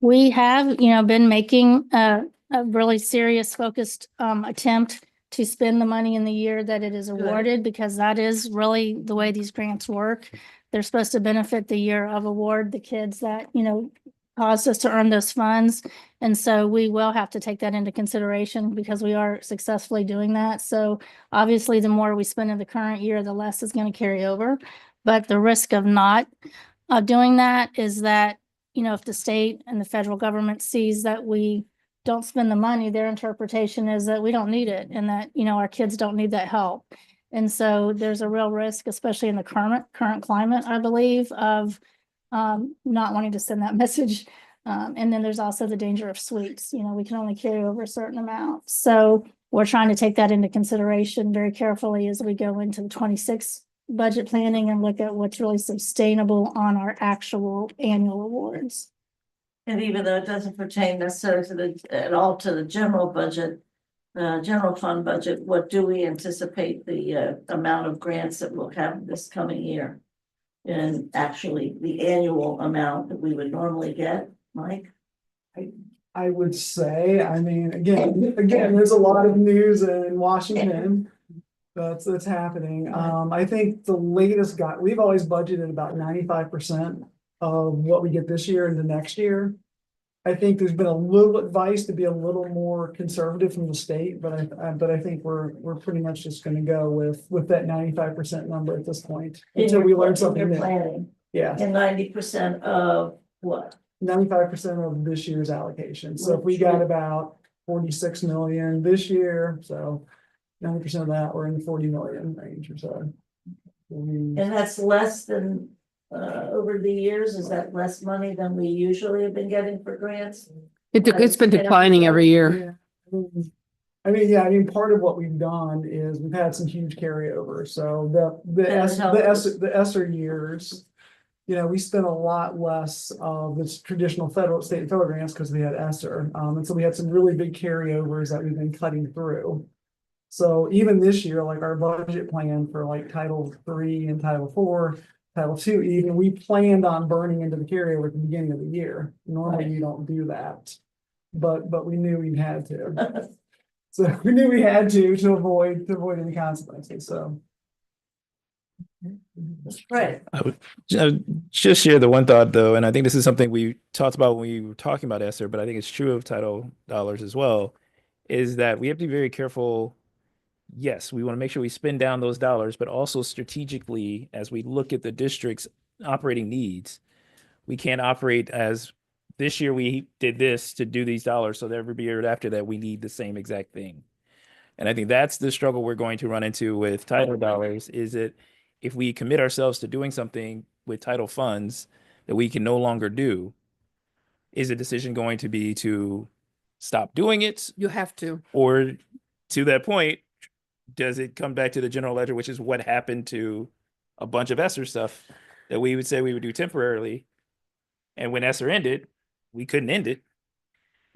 We have, been making a really serious focused attempt to spend the money in the year that it is awarded, because that is really the way these grants work. They're supposed to benefit the year of award, the kids that, caused us to earn those funds. And so we will have to take that into consideration because we are successfully doing that. So obviously, the more we spend in the current year, the less is going to carry over. But the risk of not doing that is that, if the state and the federal government sees that we don't spend the money, their interpretation is that we don't need it and that, our kids don't need that help. And so there's a real risk, especially in the current climate, I believe, of not wanting to send that message. And then there's also the danger of sweeps. We can only carry over a certain amount. So we're trying to take that into consideration very carefully as we go into the 26 budget planning and look at what's really sustainable on our actual annual awards. And even though it doesn't pertain necessarily at all to the general budget, general fund budget, what do we anticipate the amount of grants that we'll have this coming year? And actually the annual amount that we would normally get, Mike? I would say, again, there's a lot of news in Washington that's happening. I think the latest we've always budgeted about 95% of what we get this year into next year. I think there's been a little advice to be a little more conservative from the state, but I think we're pretty much just going to go with that 95% number at this point until we learn something new. Planning. Yeah. And 90% of what? 95% of this year's allocation. So if we got about 46 million this year, so 90% of that, we're in the 40 million range or so. And that's less than over the years. Is that less money than we usually have been getting for grants? It's been declining every year. Yeah. Part of what we've done is we've had some huge carryovers. So the ESSER years, we spent a lot less of this traditional state and federal grants because we had ESSER. And so we had some really big carryovers that we've been cutting through. So even this year, like our budget plan for like Title III and Title IV, Title II, even we planned on burning into the carryover at the beginning of the year. Normally you don't do that, but we knew we had to. So we knew we had to avoid any consequences. So. Right. I would just share the one thought though, and I think this is something we talked about when we were talking about ESSER, but I think it's true of title dollars as well, is that we have to be very careful. Yes, we want to make sure we spend down those dollars, but also strategically, as we look at the district's operating needs, we can't operate as this year we did this to do these dollars, so that every year after that we need the same exact thing. And I think that's the struggle we're going to run into with title dollars, is that if we commit ourselves to doing something with title funds that we can no longer do, is a decision going to be to stop doing it? You have to. Or to that point, does it come back to the general ledger, which is what happened to a bunch of ESSER stuff that we would say we would do temporarily. And when ESSER ended, we couldn't end it.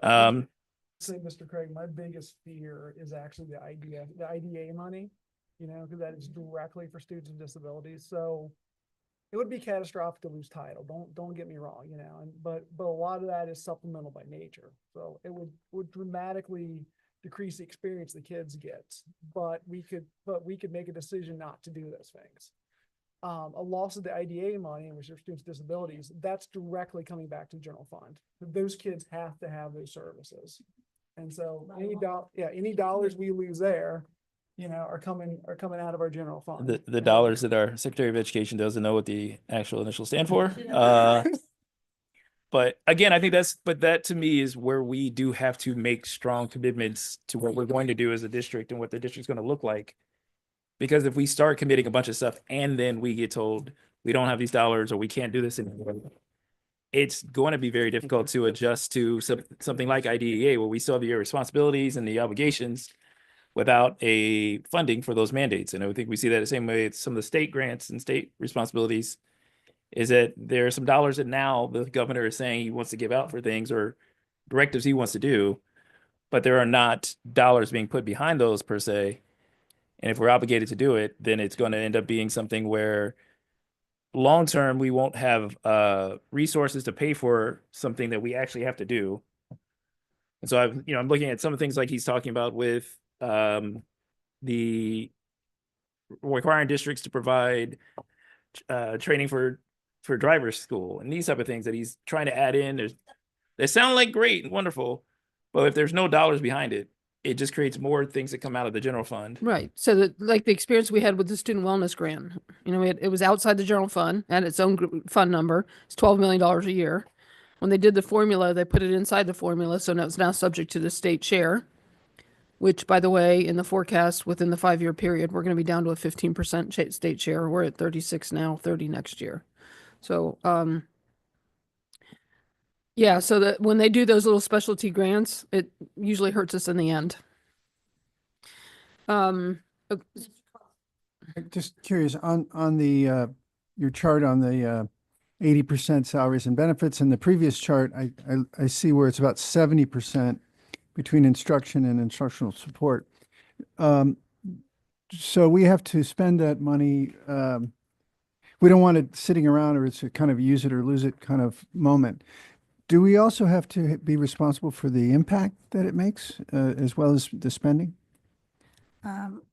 Say, Mr. Craig, my biggest fear is actually the IDA money, because that is directly for students with disabilities. So it would be catastrophic to lose title. Don't get me wrong, but a lot of that is supplemental by nature. So it would dramatically decrease the experience the kids get, but we could make a decision not to do those things. A loss of the IDA money, which are students with disabilities, that's directly coming back to the general fund. Those kids have to have those services. And so any dollars we lose there, are coming out of our general fund. The dollars that our Secretary of Education doesn't know what the actual initials stand for. But again, I think that to me is where we do have to make strong commitments to what we're going to do as a district and what the district's going to look like. Because if we start committing a bunch of stuff and then we get told we don't have these dollars or we can't do this anymore, it's going to be very difficult to adjust to something like IDEA, where we still have the responsibilities and the obligations without a funding for those mandates. And I think we see that the same way it's some of the state grants and state responsibilities, is that there are some dollars that now the governor is saying he wants to give out for things or directives he wants to do, but there are not dollars being put behind those per se. And if we're obligated to do it, then it's going to end up being something where long-term we won't have resources to pay for something that we actually have to do. And so I'm looking at some of the things like he's talking about with the requiring districts to provide training for driver's school and these type of things that he's trying to add in. They sound like great and wonderful, but if there's no dollars behind it, it just creates more things that come out of the general fund. Right. So that, like the experience we had with the student wellness grant, you know, it was outside the general fund, had its own fund number. It's $12 million a year. When they did the formula, they put it inside the formula. So now it's now subject to the state share, which, by the way, in the forecast within the 5-year period, we're going to be down to a 15% state share. We're at 36 now, 30 next year. So, yeah, so that when they do those little specialty grants, it usually hurts us in the end. Just curious, on the, your chart on the 80% salaries and benefits, and the previous chart, I see where it's about 70% between instruction and instructional support. So we have to spend that money, we don't want it sitting around, or it's a kind of use it or lose it kind of moment. Do we also have to be responsible for the impact that it makes, as well as the spending?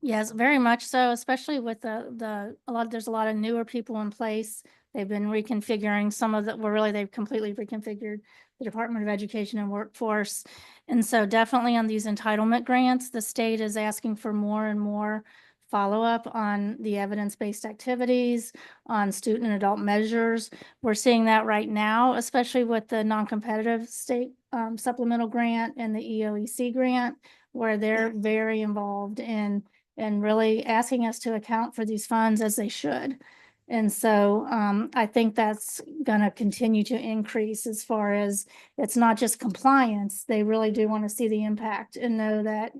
Yes, very much so, especially with there's a lot of newer people in place. They've been reconfiguring they've completely reconfigured the Department of Education and Workforce. And so definitely on these entitlement grants, the state is asking for more and more follow-up on the evidence-based activities, on student and adult measures. We're seeing that right now, especially with the non-competitive state supplemental grant and the EOEC grant, where they're very involved in really asking us to account for these funds as they should. And so I think that's going to continue to increase as far as it's not just compliance. They really do want to see the impact and know that,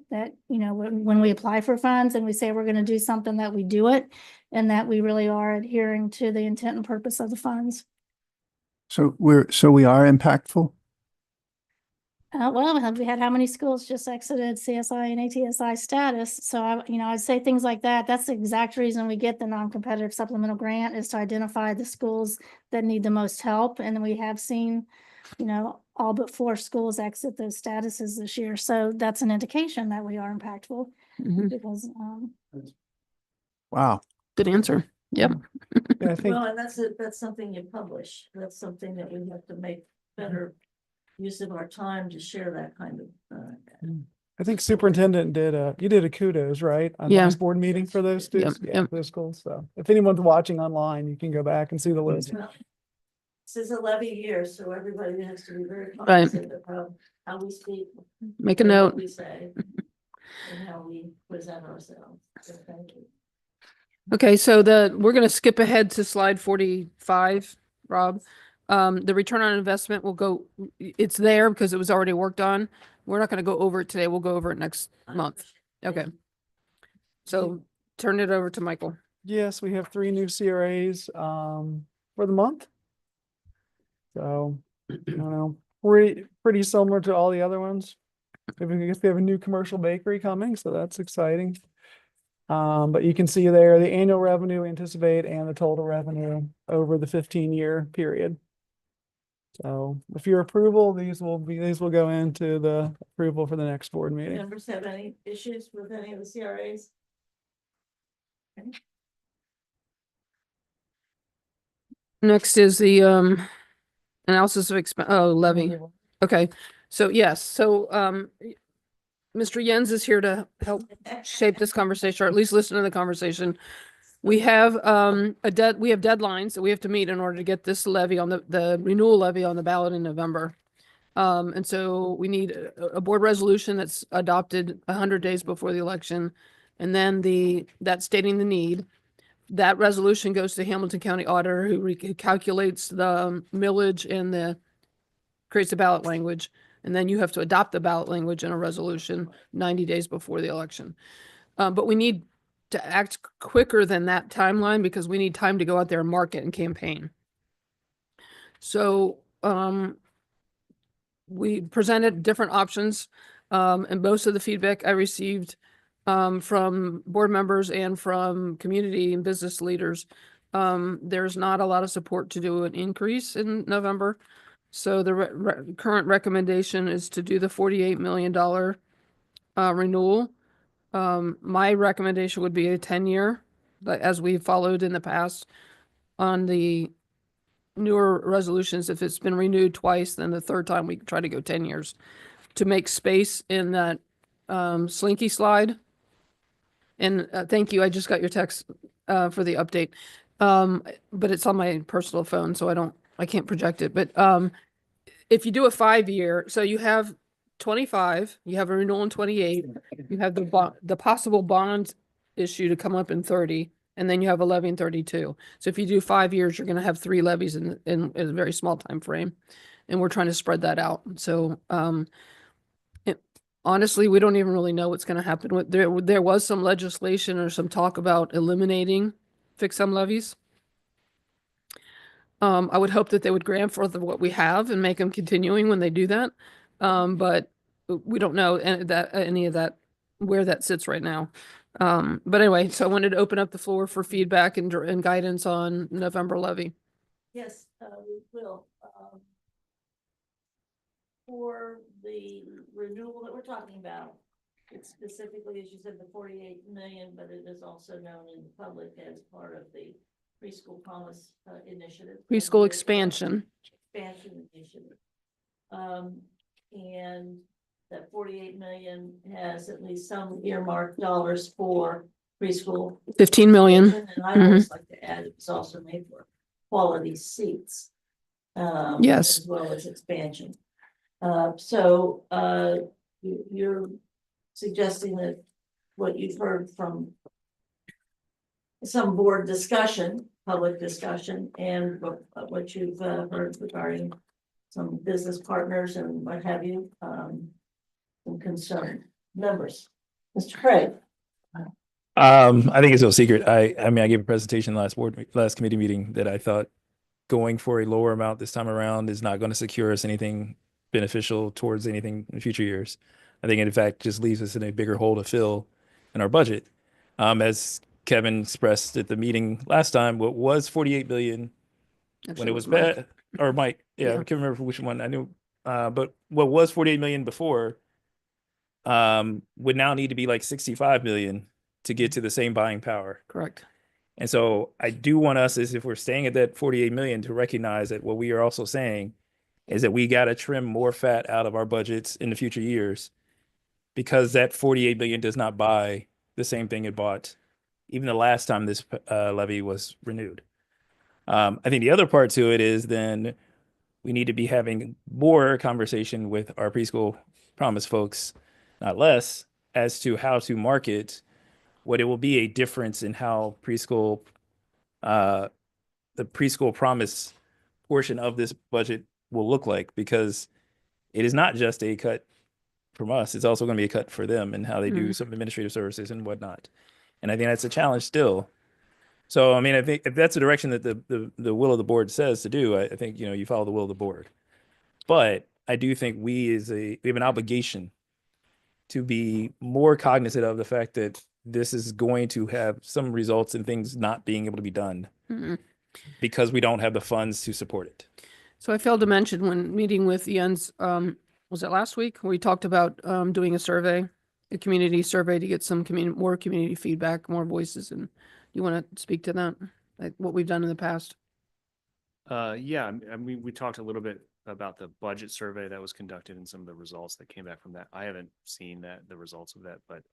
you know, when we apply for funds and we say we're going to do something, that we do it and that we really are adhering to the intent and purpose of the funds. So we are impactful? Well, we had how many schools just exited CSI and ATSI status? So I'd say things like that. That's the exact reason we get the non-competitive supplemental grant, is to identify the schools that need the most help. And we have seen, you know, all but 4 schools exit those statuses this year. So that's an indication that we are impactful because, Wow. Good answer. Yep. Yeah, I think, Well, and that's something you publish. That's something that we have to make better use of our time to share that kind of. I think superintendent you did a kudos, right? On Yeah. last board meeting for those students, Yep, yeah, yep. those schools. So if anyone's watching online, you can go back and see the list. This is a levy year, so everybody has to be very Right. cognizant of how we speak. Make a and what note. We say and how we present ourselves. So thank you. Okay, so we're going to skip ahead to slide 45, Rob. The return on investment will go, it's there because it was already worked on. We're not going to go over it today. We'll go over it next month. Okay. So turn it over to Michael. Yes, we have 3 new CRAs for the month. So I don't know, pretty similar to all the other ones. I guess we have a new commercial bakery coming, so that's exciting. But you can see there the annual revenue anticipate and the total revenue over the 15-year period. So with your approval, these will go into the approval for the next board meeting. Members have any issues with any of the CRAs? Next is the analysis of levy. Okay, so yes, so Mr. Jens is here to help shape this conversation, or at least listen to the conversation. We have we have deadlines that we have to meet in order to get this levy on the renewal levy on the ballot in November. And so we need a board resolution that's adopted 100 days before the election, and then that stating the need. That resolution goes to Hamilton County Auditor, who calculates the millage and creates the ballot language. And then you have to adopt the ballot language in a resolution 90 days before the election. But we need to act quicker than that timeline because we need time to go out there and market and campaign. So we presented different options, and most of the feedback I received from board members and from community and business leaders, there's not a lot of support to do an increase in November. So the current recommendation is to do the $48 million renewal My recommendation would be a 10-year, but as we followed in the past on the newer resolutions, if it's been renewed twice, then the third time we try to go 10 years to make space in that Slinky slide. And thank you. I just got your text for the update. But it's on my personal phone, so I can't project it. But if you do a 5-year, so you have 25, you have a renewal in 28, you have the possible bond issue to come up in 30, and then you have a levy in 32. So if you do 5 years, you're going to have 3 levies in a very small time frame, and we're trying to spread that out. So honestly, we don't even really know what's going to happen. There was some legislation or some talk about eliminating fixed sum levies. I would hope that they would grandfather what we have and make them continuing when they do that. But we don't know any of that, where that sits right now. But anyway, so I wanted to open up the floor for feedback and guidance on November levy. Yes, we will. For the renewal that we're talking about, it's specifically, as you said, the 48 million, but it is also known in the public as part of the preschool promise initiative. Preschool expansion. Expansion initiative. And that 48 million has at least some earmarked dollars for preschool. 15 million. And I always like to add, it's also made for quality seats. Yes. As well as expansion. You're suggesting that what you've heard from some board discussion, public discussion, and what you've heard regarding some business partners and what have you, some concerned members. Mr. Craig. I think it's no secret. I mean, I gave a presentation last committee meeting that I thought going for a lower amount this time around is not going to secure us anything beneficial towards anything in future years. I think it in fact just leaves us in a bigger hole to fill in our budget. As Kevin expressed at the meeting last time, what was 48 billion when it was bad, or Mike, yeah, I can't remember which one I knew, but what was 48 million before would now need to be like 65 million to get to the same buying power. Correct. And so I do want us, as if we're staying at that 48 million, to recognize that what we are also saying is that we got to trim more fat out of our budgets in the future years, because that 48 billion does not buy the same thing it bought even the last time this levy was renewed. I think the other part to it is then we need to be having more conversation with our preschool promise folks, not less, as to how to market what it will be a difference in how preschool, the preschool promise portion of this budget will look like, because it is not just a cut from us, it's also going to be a cut for them and how they do some administrative services and whatnot. And I think that's a challenge still. So, I mean, I think if that's the direction that the will of the board says to do, I think, you know, you follow the will of the board. But I do think we have an obligation to be more cognizant of the fact that this is going to have some results in things not being able to be done because we don't have the funds to support it. So I failed to mention when meeting with Jens, was it last week? We talked about doing a survey, a community survey to get some more community feedback, more voices. And you want to speak to that, like what we've done in the past? Yeah, I mean, we talked a little bit about the budget survey that was conducted and some of the results that came back from that. I haven't seen the results of that, but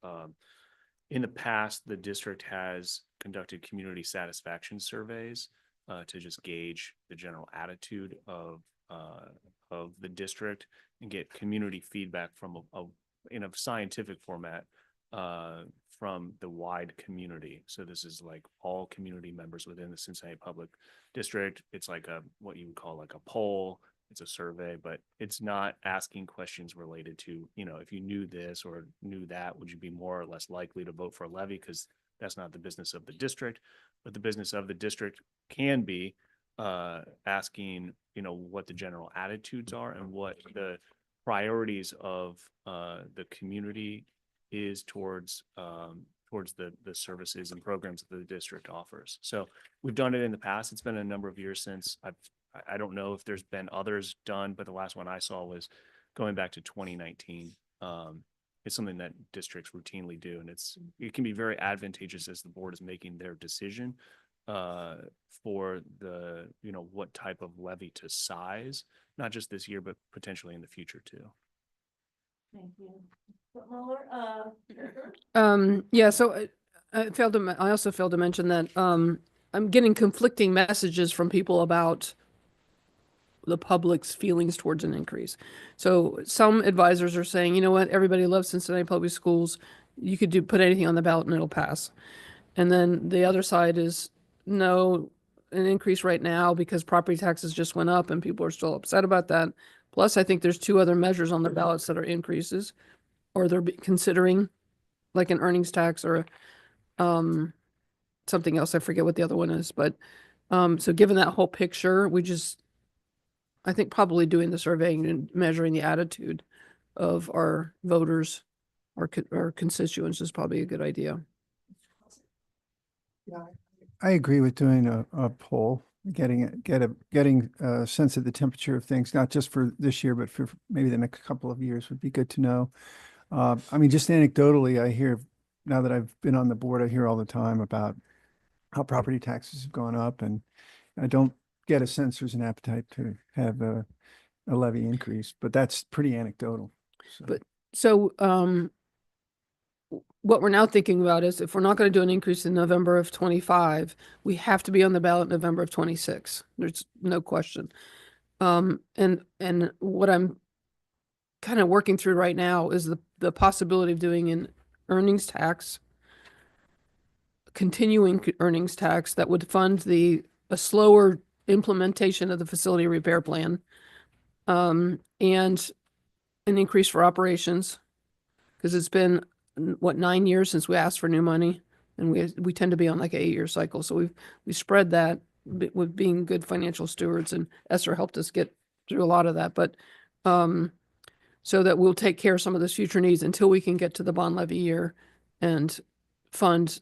in the past, the district has conducted community satisfaction surveys to just gauge the general attitude of the district and get community feedback from in a scientific format from the wide community. So this is like all community members within the Cincinnati Public District. It's like what you would call like a poll. It's a survey, but it's not asking questions related to, you know, if you knew this or knew that, would you be more or less likely to vote for a levy? Because that's not the business of the district. But the business of the district can be asking, you know, what the general attitudes are and what the priorities of the community is towards the services and programs that the district offers. So we've done it in the past. It's been a number of years since I don't know if there's been others done, but the last one I saw was going back to 2019. It's something that districts routinely do, and it can be very advantageous as the board is making their decision for the, what type of levy to size, not just this year, but potentially in the future too. Thank you. Mueller, Yeah, so I also failed to mention that I'm getting conflicting messages from people about the public's feelings towards an increase. So some advisors are saying, you know what, everybody loves Cincinnati Public Schools. You could put anything on the ballot and it'll pass. And then the other side is no, an increase right now because property taxes just went up and people are still upset about that. Plus, I think there's 2 other measures on the ballots that are increases, or they're considering like an earnings tax or something else. I forget what the other one is, but so given that whole picture, I think probably doing the surveying and measuring the attitude of our voters, our constituents is probably a good idea. I agree with doing a poll, getting a sense of the temperature of things, not just for this year, but for maybe the next couple of years would be good to know. I mean, just anecdotally, I hear, now that I've been on the board, I hear all the time about how property taxes have gone up, and I don't get a sense there's an appetite to have a levy increase, but that's pretty anecdotal. So what we're now thinking about is if we're not going to do an increase in November of 25, we have to be on the ballot in November of 26. There's no question. And what I'm kind of working through right now is the possibility of doing an earnings tax, continuing earnings tax that would fund a slower implementation of the facility repair plan, and an increase for operations, because it's been 9 years since we asked for new money, and we tend to be on like an 8-year cycle. So we spread that with being good financial stewards, and Esther helped us get through a lot of that. But so that we'll take care of some of those future needs until we can get to the bond levy year and fund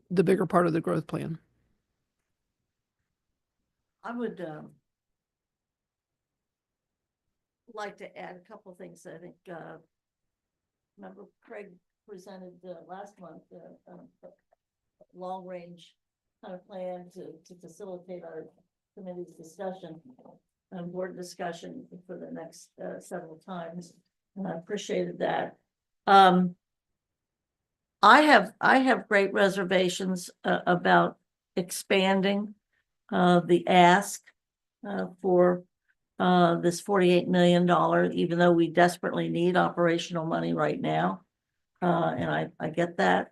the bigger part of the growth plan. I would like to add a couple of things. I think remember Craig presented last month a long range kind of plan to facilitate our committee's discussion and board discussion for the next several times, and I appreciated that. I have great reservations about expanding the ask for this $48 million, even though we desperately need operational money right now. And I get that.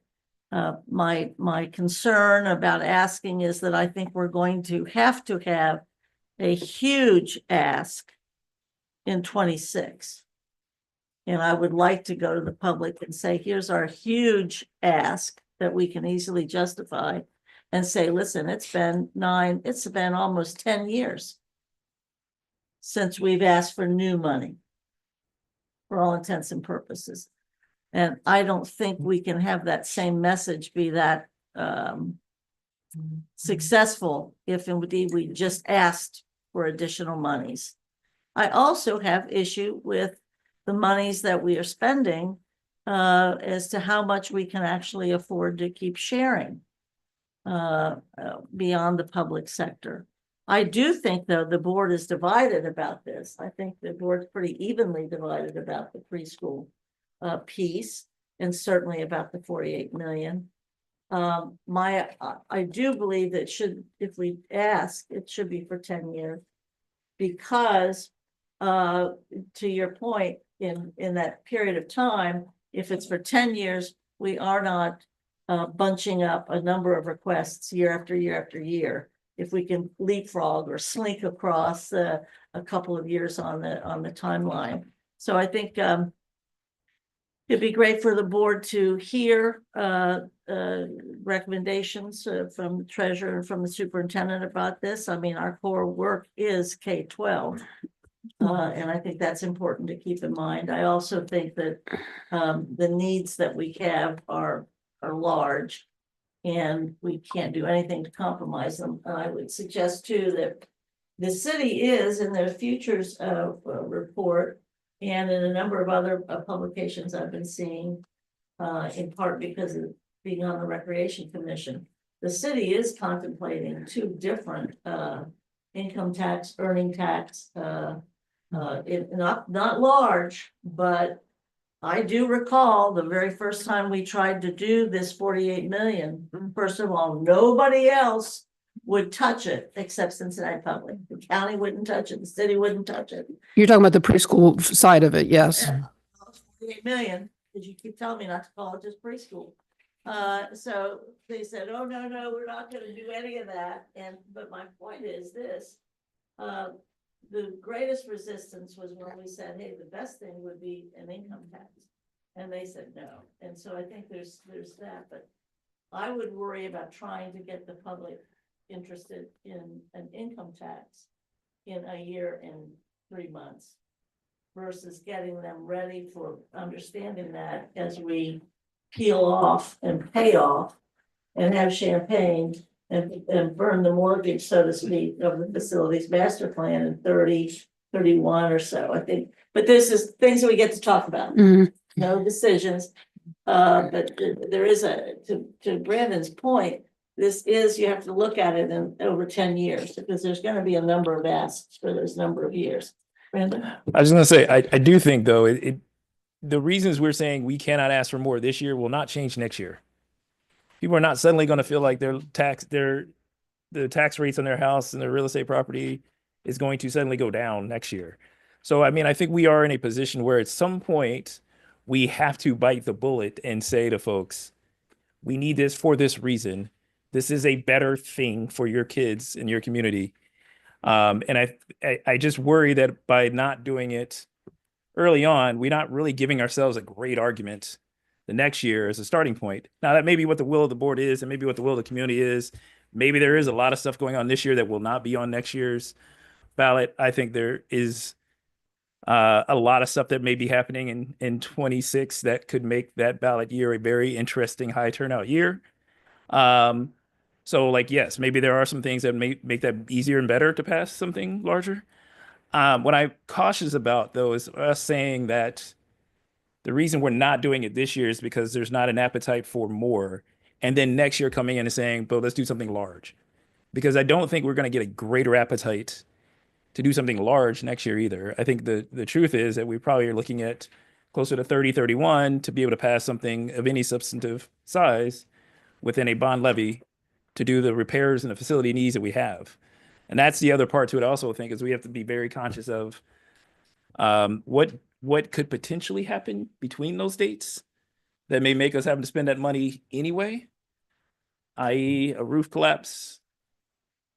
My concern about asking is that I think we're going to have a huge ask in 26. And I would like to go to the public and say, here's our huge ask that we can easily justify, and say, listen, it's been almost 10 years since we've asked for new money for all intents and purposes. And I don't think we can have that same message be that successful if indeed we just asked for additional monies. I also have issue with the monies that we are spending as to how much we can actually afford to keep sharing beyond the public sector. I do think, though, the board is divided about this. I think the board's pretty evenly divided about the preschool piece, and certainly about the 48 million. I do believe that if we ask, it should be for 10 years, because to your point, in that period of time, if it's for 10 years, we are not bunching up a number of requests year after year after year. If we can leapfrog or slink across a couple of years on the timeline. So I think it'd be great for the board to hear recommendations from the treasurer and from the superintendent about this. I mean, our core work is K-12. And I think that's important to keep in mind. I also think that the needs that we have are large, and we can't do anything to compromise them. I would suggest too that the city is, in their futures report, and in a number of other publications I've been seeing, in part because of being on the Recreation Commission. The city is contemplating two different income tax, earning tax, not large, but I do recall the very first time we tried to do this 48 million. First of all, nobody else would touch it except Cincinnati Public. The county wouldn't touch it, the city wouldn't touch it. You're talking about the preschool side of it, yes. 48 million, because you keep telling me not to call it just preschool. So they said, oh, no, we're not gonna do any of that. But my point is this, the greatest resistance was when we said, hey, the best thing would be an income tax. And they said no. And so I think there's that, but I would worry about trying to get the public interested in an income tax in a year and 3 months versus getting them ready for understanding that as we peel off and pay off and have champagne and burn the mortgage, so to speak, of the facilities master plan in 30, 31 or so, I think. But this is things that we get to talk about, no decisions. But there is to Brandon's point, this is, you have to look at it in over 10 years because there's going to be a number of asks for those number of years. Brandon? I was going to say, I do think though, the reasons we're saying we cannot ask for more this year will not change next year. People are not suddenly going to feel like the tax rates on their house and their real estate property is going to suddenly go down next year. So, I mean, I think we are in a position where at some point we have to bite the bullet and say to folks, we need this for this reason. This is a better thing for your kids and your community. And I just worry that by not doing it early on, we're not really giving ourselves a great argument the next year as a starting point. Now, that may be what the will of the board is, and maybe what the will of the community is. Maybe there is a lot of stuff going on this year that will not be on next year's ballot. I think there is a lot of stuff that may be happening in 26 that could make that ballot year a very interesting high turnout year. So like, yes, maybe there are some things that may make that easier and better to pass something larger. What I'm cautious about though is us saying that the reason we're not doing it this year is because there's not an appetite for more. And then next year coming in and saying, but let's do something large. Because I don't think we're going to get a greater appetite to do something large next year either. I think the truth is that we probably are looking at closer to 30, 31 to be able to pass something of any substantive size within a bond levy to do the repairs and the facility needs that we have. And that's the other part to it. I also think is we have to be very conscious of what could potentially happen between those dates that may make us having to spend that money anyway, i.e. a roof collapse,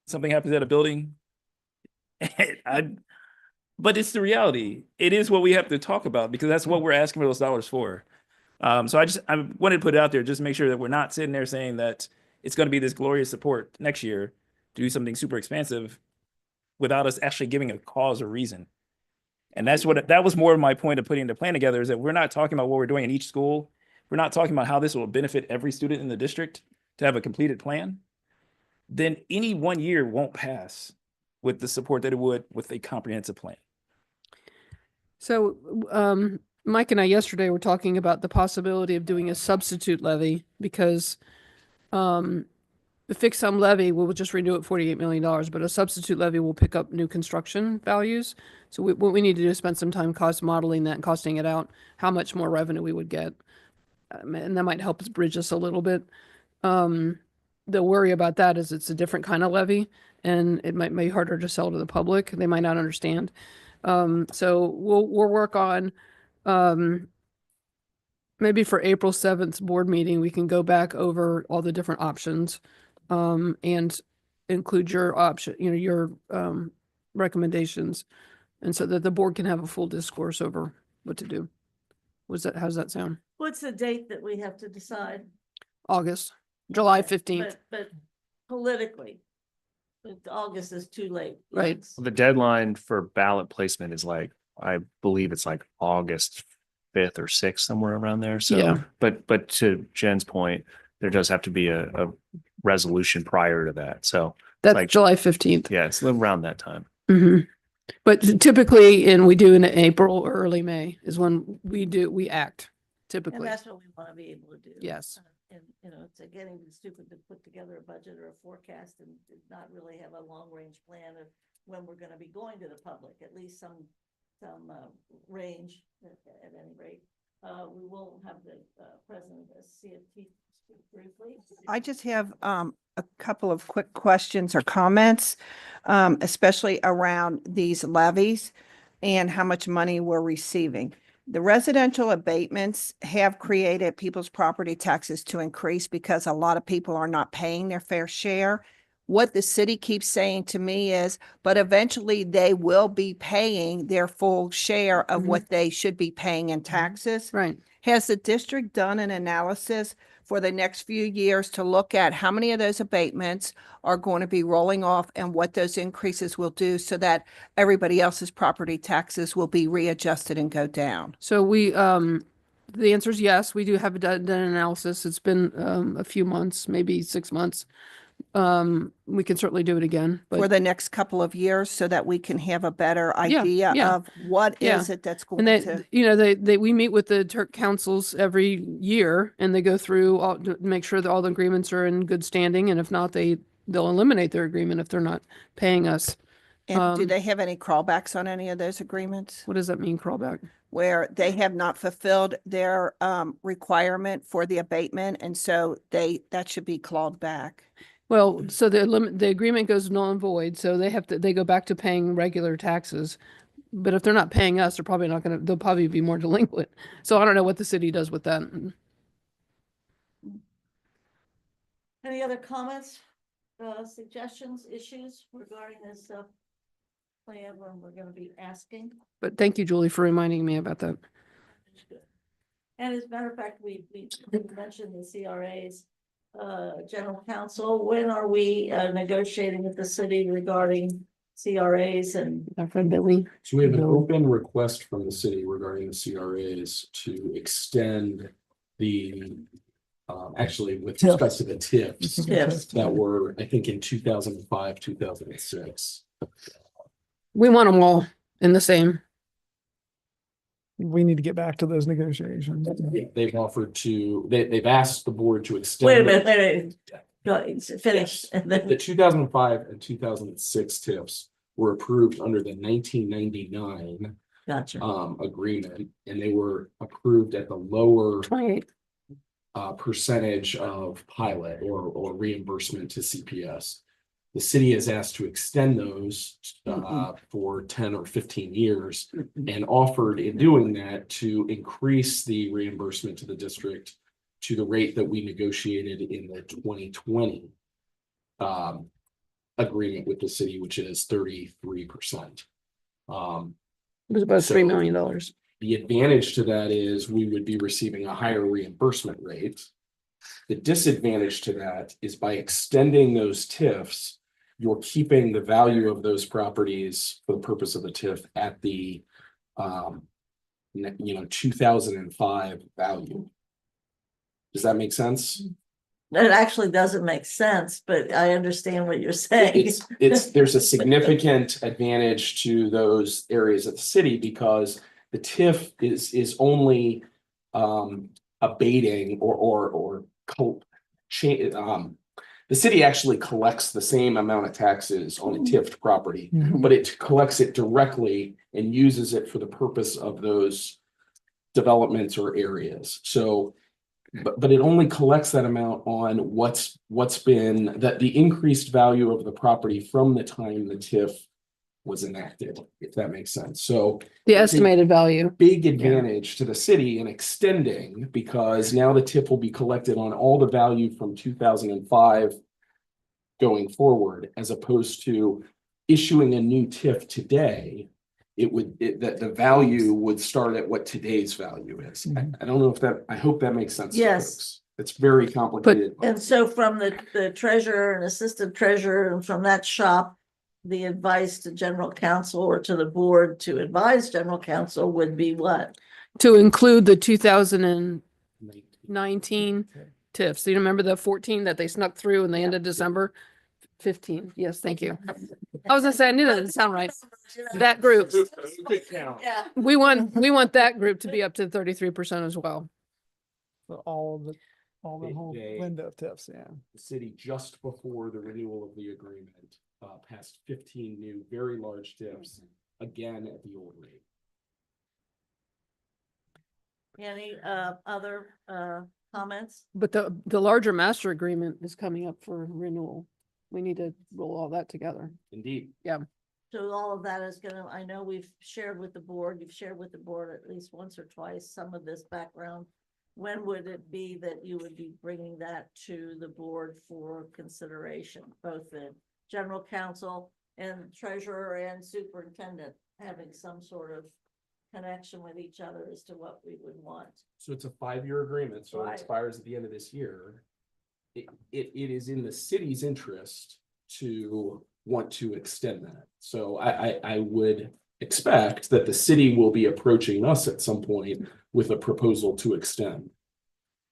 something happens at a building. But it's the reality. It is what we have to talk about because that's what we're asking for those dollars for. So I wanted to put it out there, just make sure that we're not sitting there saying that it's going to be this glorious support next year to do something super expansive without us actually giving a cause or reason. And that was more of my point of putting the plan together, is that we're not talking about what we're doing in each school. We're not talking about how this will benefit every student in the district to have a completed plan. Then any 1 year won't pass with the support that it would with a comprehensive plan. So Mike and I yesterday were talking about the possibility of doing a substitute levy because the fixed sum levy, we'll just renew it $48 million, but a substitute levy will pick up new construction values. So what we need to do is spend some time cost modeling that and costing it out, how much more revenue we would get. And that might help us bridge us a little bit. The worry about that is it's a different kind of levy and it might be harder to sell to the public. They might not understand. So we'll work on, maybe for April 7th board meeting, we can go back over all the different options, and include your option, your, recommendations. And so that the board can have a full discourse over what to do. How's that sound? What's the date that we have to decide? July 15th. But politically, August is too late. Right. Yes. The deadline for ballot placement is like, I believe it's like August 5th or 6th, somewhere around there. So, Yeah. but to Jen's point, there does have to be a resolution prior to that. So That's like July 15th. yeah, it's around that time. Mm-hmm. But typically, and we do in April or early May is when we act And typically. that's what we want to be able to do. Yes. And, it's getting stupid to put together a budget or a forecast and not really have a long-range plan of when we're going to be going to the public, at least some range at any rate. We will have the president of CFT speak briefly. I just have a couple of quick questions or comments, especially around these levies and how much money we're receiving. The residential abatements have created people's property taxes to increase because a lot of people are not paying their fair share. What the city keeps saying to me is, but eventually they will be paying their full share of what they should be paying in taxes. Right. Has the district done an analysis for the next few years to look at how many of those abatements are going to be rolling off and what those increases will do so that everybody else's property taxes will be readjusted and go down? So the answer is yes, we do have done an analysis. It's been a few months, maybe 6 months. We can certainly do it again, For but the next couple of years so that we can have a better Yeah, idea yeah. of what Yeah. is it that's and going they, to. we meet with the Turk councils every year and they go through all to make sure that all the agreements are in good standing. And if not, they'll eliminate their agreement if they're not paying us. And do um, they have any crawbacks on any of those agreements What does that mean, crawback? where they have not fulfilled their requirement for the abatement? And so that should be clawed back. Well, so the agreement goes null and void, so they go back to paying regular taxes. But if they're not paying us, they'll probably be more delinquent. So I don't know what the city does with that. Any other comments, suggestions, issues regarding this plan when we're going to be asking? But thank you, Julie, for reminding me about that. And as a matter of fact, we mentioned the CRA's general counsel. When are we negotiating with the city regarding CRAs and? Our friend Billy. So we have an No. open request from the city regarding the CRAs to extend the, actually with respect to the TIFs Yes. that were, I think, in 2005, 2006. We want them all in the same. We need to get back to those negotiations. They've offered to, they've asked the board to extend. Wait a minute, wait a minute. Go, finish. Yes. And The then, 2005 and 2006 TIFs were approved under the 1999 gotcha. agreement, and they were approved at the lower 28. percentage of pilot or reimbursement to CPS. The city is asked to extend those for 10 or 15 years and offered in doing that to increase the reimbursement to the district to the rate that we negotiated in the 2020 agreement with the city, which is 33%. It was about So- $3 million. The advantage to that is we would be receiving a higher reimbursement rate. The disadvantage to that is by extending those TIFs, you're keeping the value of those properties for the purpose of the TIF at the 2005 value. Does that make sense? It actually doesn't make sense, but I understand what you're saying. There's a significant advantage to those areas of the city because the TIF is only abating the city actually collects the same amount of taxes on a TIFed property, but it collects it directly and uses it for the purpose of those developments or areas. So, but it only collects that amount on what's been the increased value of the property from the time the TIF was enacted, if that makes sense. So The estimated value. big advantage to the city in extending because now the TIF will be collected on all the value from 2005 going forward, as opposed to issuing a new TIF today. That the value would start at what today's value is. I don't know if I hope that makes sense. to Yes. folks. It's very complicated. And so from the treasurer and assistant treasurer and from that shop, the advice to general counsel or to the board to advise general counsel would be what? To include the 2019 TIFs. Do you remember the 14 that they snuck through in the end of December? 15. Yes, thank you. I was gonna say, I knew that didn't sound right. That group, Yeah. we want that group to be up to 33% as well. For all the whole They- window of tips, yeah. The city, just before the renewal of the agreement, passed 15 new very large tips, again at the old rate. Any, other, comments? But the larger master agreement is coming up for renewal. We need to roll all that together. Indeed. So all of that is gonna, I know we've shared with the board, you've shared with the board at least once or twice some of this background. When would it be that you would be bringing that to the board for consideration, both the general counsel and treasurer and superintendent having some sort of connection with each other as to what we would want? So it's a 5-year agreement, so it Right. expires at the end of this year. It is in the city's interest to want to extend that. So I would expect that the city will be approaching us at some point with a proposal to extend.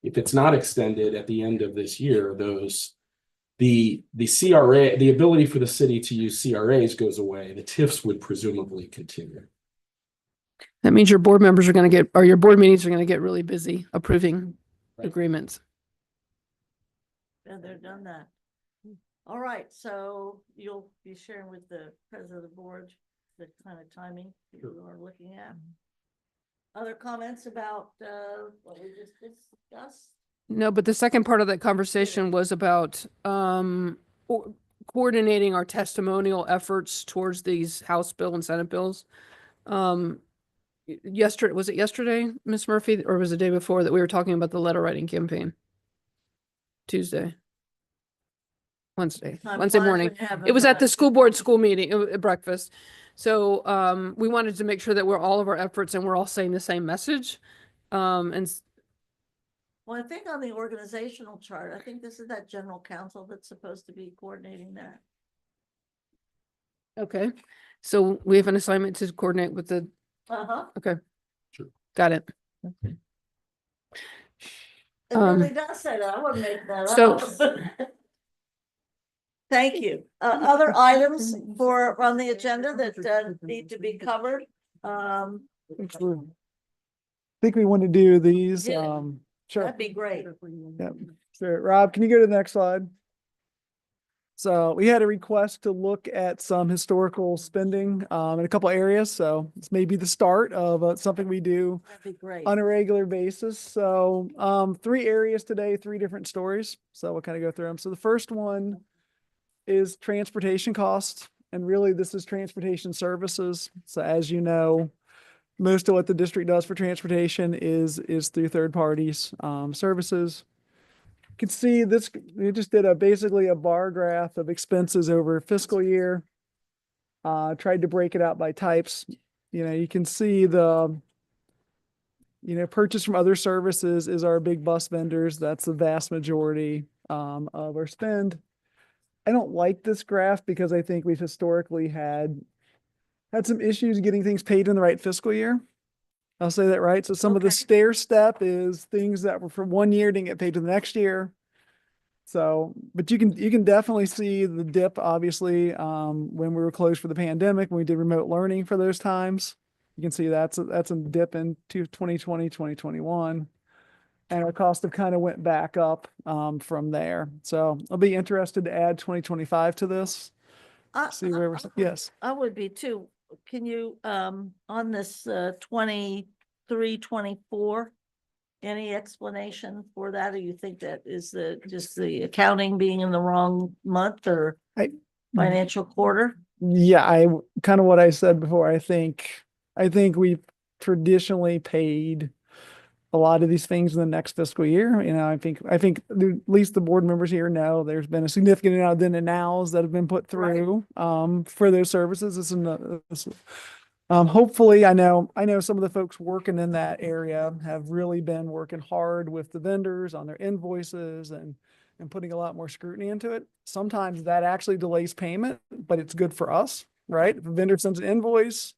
If it's not extended at the end of this year, the CRA, the ability for the city to use CRAs goes away. The TIFs would presumably continue. That means your board members are gonna get, or your board meetings are gonna get really busy approving Right. agreements. And they've done that. All right, so you'll be sharing with the president of the board the kind of timing you are looking at. Other comments about, what we just discussed? No, but the second part of that conversation was about coordinating our testimonial efforts towards these House bill and Senate bills. Yesterday, was it yesterday, Ms. Murphy, or was it the day before that we were talking about the letter writing campaign? Wednesday Time Wednesday flies morning. when you're having It was at the fun. school board school meeting, breakfast. So we wanted to make sure that we're all of our efforts and we're all saying the same message. And Well, I think on the organizational chart, I think this is that general counsel that's supposed to be coordinating that. okay, so we have an assignment to coordinate with the, Uh-huh. okay. Sure. Got it. It Um, really does say that. I wouldn't make that so- up. Thank you. Other items on the agenda that need to be covered? I think we want to do these, Yeah. sure. That'd be great. Yep. Sure. Rob, can you go to the next slide? So we had a request to look at some historical spending in a couple areas. So this may be the start of something we do That'd be great. on a regular basis. So 3 areas today, 3 different stories. So we'll kind of go through them. So the first one is transportation costs. And really this is transportation services. So as you know, most of what the district does for transportation is through third parties, services. You can see this, we just did basically a bar graph of expenses over fiscal year. Tried to break it out by types. You can see purchase from other services is our big bus vendors. That's the vast majority of our spend. I don't like this graph because I think we've historically had some issues getting things paid in the right fiscal year. I'll say that right. So some of the Okay. stair step is things that were from one year didn't get paid to the next year. So, but you can definitely see the dip, obviously, when we were closed for the pandemic, when we did remote learning for those times. You can see that's a dip in 2020, 2021. And our cost have kind of went back up from there. So I'll be interested to add 2025 to this. See where we're, yes. I would be too. Can you, on this 23, 24, any explanation for that? Or you think that is just the accounting being in the wrong month or financial quarter? Yeah, I kind of what I said before. I think we've traditionally paid a lot of these things in the next fiscal year. I think at least the board members here know there's been a significant amount of then and nows that have been put through for those services. Hopefully, I know some of the folks working in that area have really been working hard with the vendors on their invoices and putting a lot more scrutiny into it. Sometimes that actually delays payment, but it's good for us, right? If a vendor sends an invoice,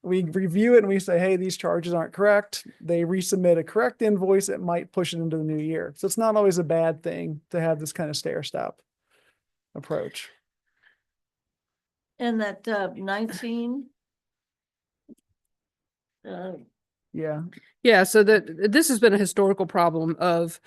we review it and we say, hey, these charges aren't correct. They resubmit a correct invoice. It might push it into the new year. So it's not always a bad thing to have this kind of stair step. approach. And that 19. Yeah. Yeah, so this has been a historical problem of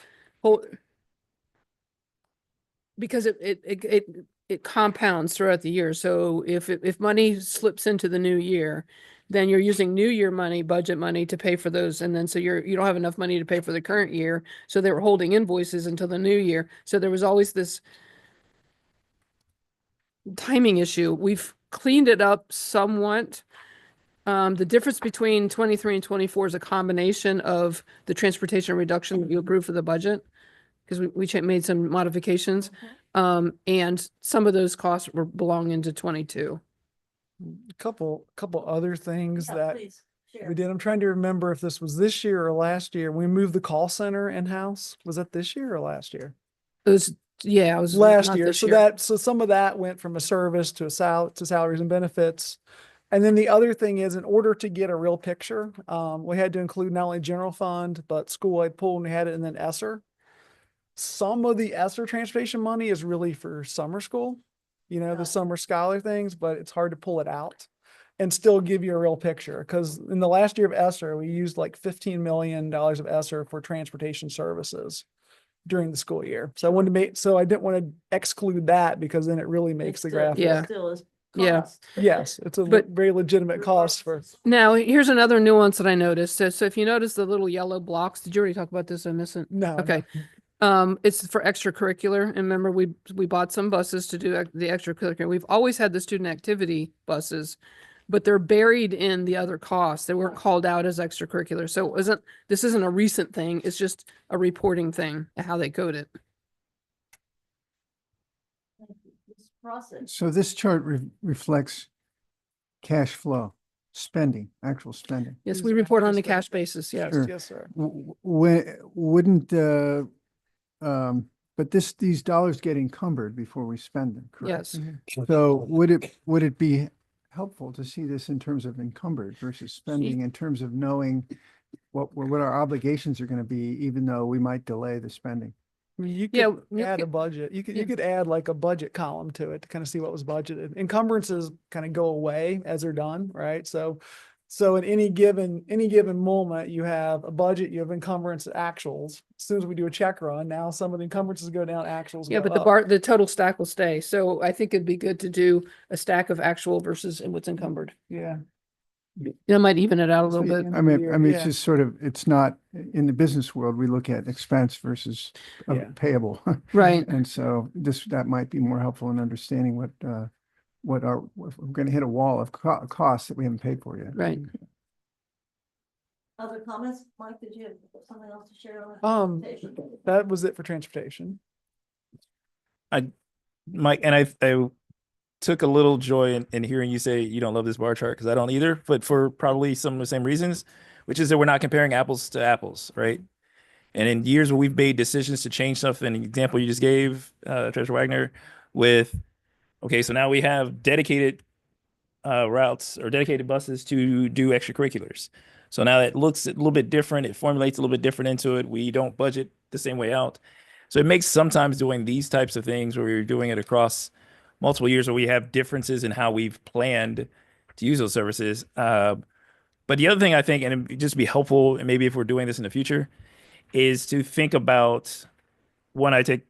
because it compounds throughout the year. So if money slips into the new year, then you're using new year money, budget money to pay for those. And then so you don't have enough money to pay for the current year. So they were holding invoices until the new year. So there was always this timing issue. We've cleaned it up somewhat. The difference between 23 and 24 is a combination of the transportation reduction that you approved for the budget, because we made some modifications. And some of those costs belong into 22. Couple other things Yeah, that please share. we did. I'm trying to remember if this was this year or last year. We moved the call center in-house. Was that this year or last year? It was Last not year. this So year. so some of that went from a service to to salaries and benefits. And then the other thing is, in order to get a real picture, we had to include not only general fund, but school-wide pool, and we had it, and then ESSER. Some of the ESSER transportation money is really for summer school, the summer scholar things, but it's hard to pull it out and still give you a real picture. Because in the last year of ESSER, we used like $15 million of ESSER for transportation services during the school year. So I didn't want to exclude that, because then it really makes the graph. Yeah. Still is Yeah. cost. Yes, it's a But- very legitimate cost for. Now, here's another nuance that I noticed. So if you notice the little yellow blocks, did you already talk about this? I missed it. No. Okay. It's for extracurricular. And remember, we bought some buses to do the extracurricular. We've always had the student activity buses, but they're buried in the other costs. They weren't called out as extracurricular. So this isn't a recent thing. It's just a reporting thing, how they code it. This process. So this chart reflects cash flow, spending, actual spending. Yes, we report on the cash basis. Yes. Sure. Yes, sir. Wouldn't, but these dollars get encumbered before we spend them, correct? Yes. So would it be helpful to see this in terms of encumbered versus spending, in terms of knowing what our obligations are going to be, even though we might delay the spending? I mean, you Yeah, could you add a could- budget. You yeah. could add like a budget column to it to kind of see what was budgeted. Encumbrances kind of go away as they're done, right? So in any given moment, you have a budget, you have encumbrance actuals. As soon as we do a check run, now some of the encumbrances go down, actuals Yeah, go but up. the total stack will stay. So I think it'd be good to do a stack of actual versus what's encumbered. Yeah. That might even it out a little So, bit. yeah. I mean, Yeah. it's just sort of, it's not, in the business world, we look at expense versus Yeah. payable. Right. And so that might be more helpful in understanding what if we're going to hit a wall of costs that we haven't paid for yet. Right. Other comments? Mike, did you have something else to share on? transportation? That was it for transportation. Mike, and I took a little joy in hearing you say you don't love this bar chart, because I don't either, but for probably some of the same reasons, which is that we're not comparing apples to apples, right? And in years where we've made decisions to change stuff, an example you just gave, Treasurer Wagner, with, okay, so now we have dedicated routes or dedicated buses to do extracurriculars. So now it looks a little bit different. It formulates a little bit different into it. We don't budget the same way out. So it makes sometimes doing these types of things where you're doing it across multiple years where we have differences in how we've planned to use those services. But the other thing I think, and it'd just be helpful, and maybe if we're doing this in the future, is to think about, one, I take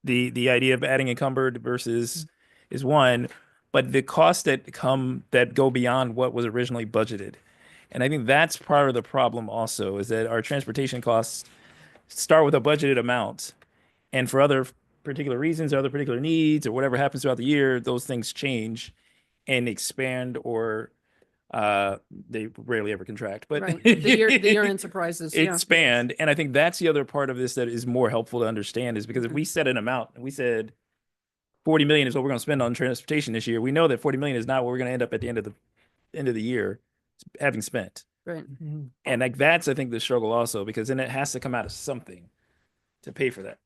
the idea of adding encumbered versus is one, but the costs that go beyond what was originally budgeted. And I think that's part of the problem also, is that our transportation costs start with a budgeted amount. And for other particular reasons, or other particular needs, or whatever happens throughout the year, those things change and expand, or they rarely ever contract, but Right. The year-end surprises. Yeah. expand. And I think that's the other part of this that is more helpful to understand, is because if we set an amount and we said 40 million is what we're going to spend on transportation this year, we know that 40 million is not what we're going to end up at the end of the year having spent. Right. And like that's, I think, the struggle also, because then it has to come out of something to pay for that.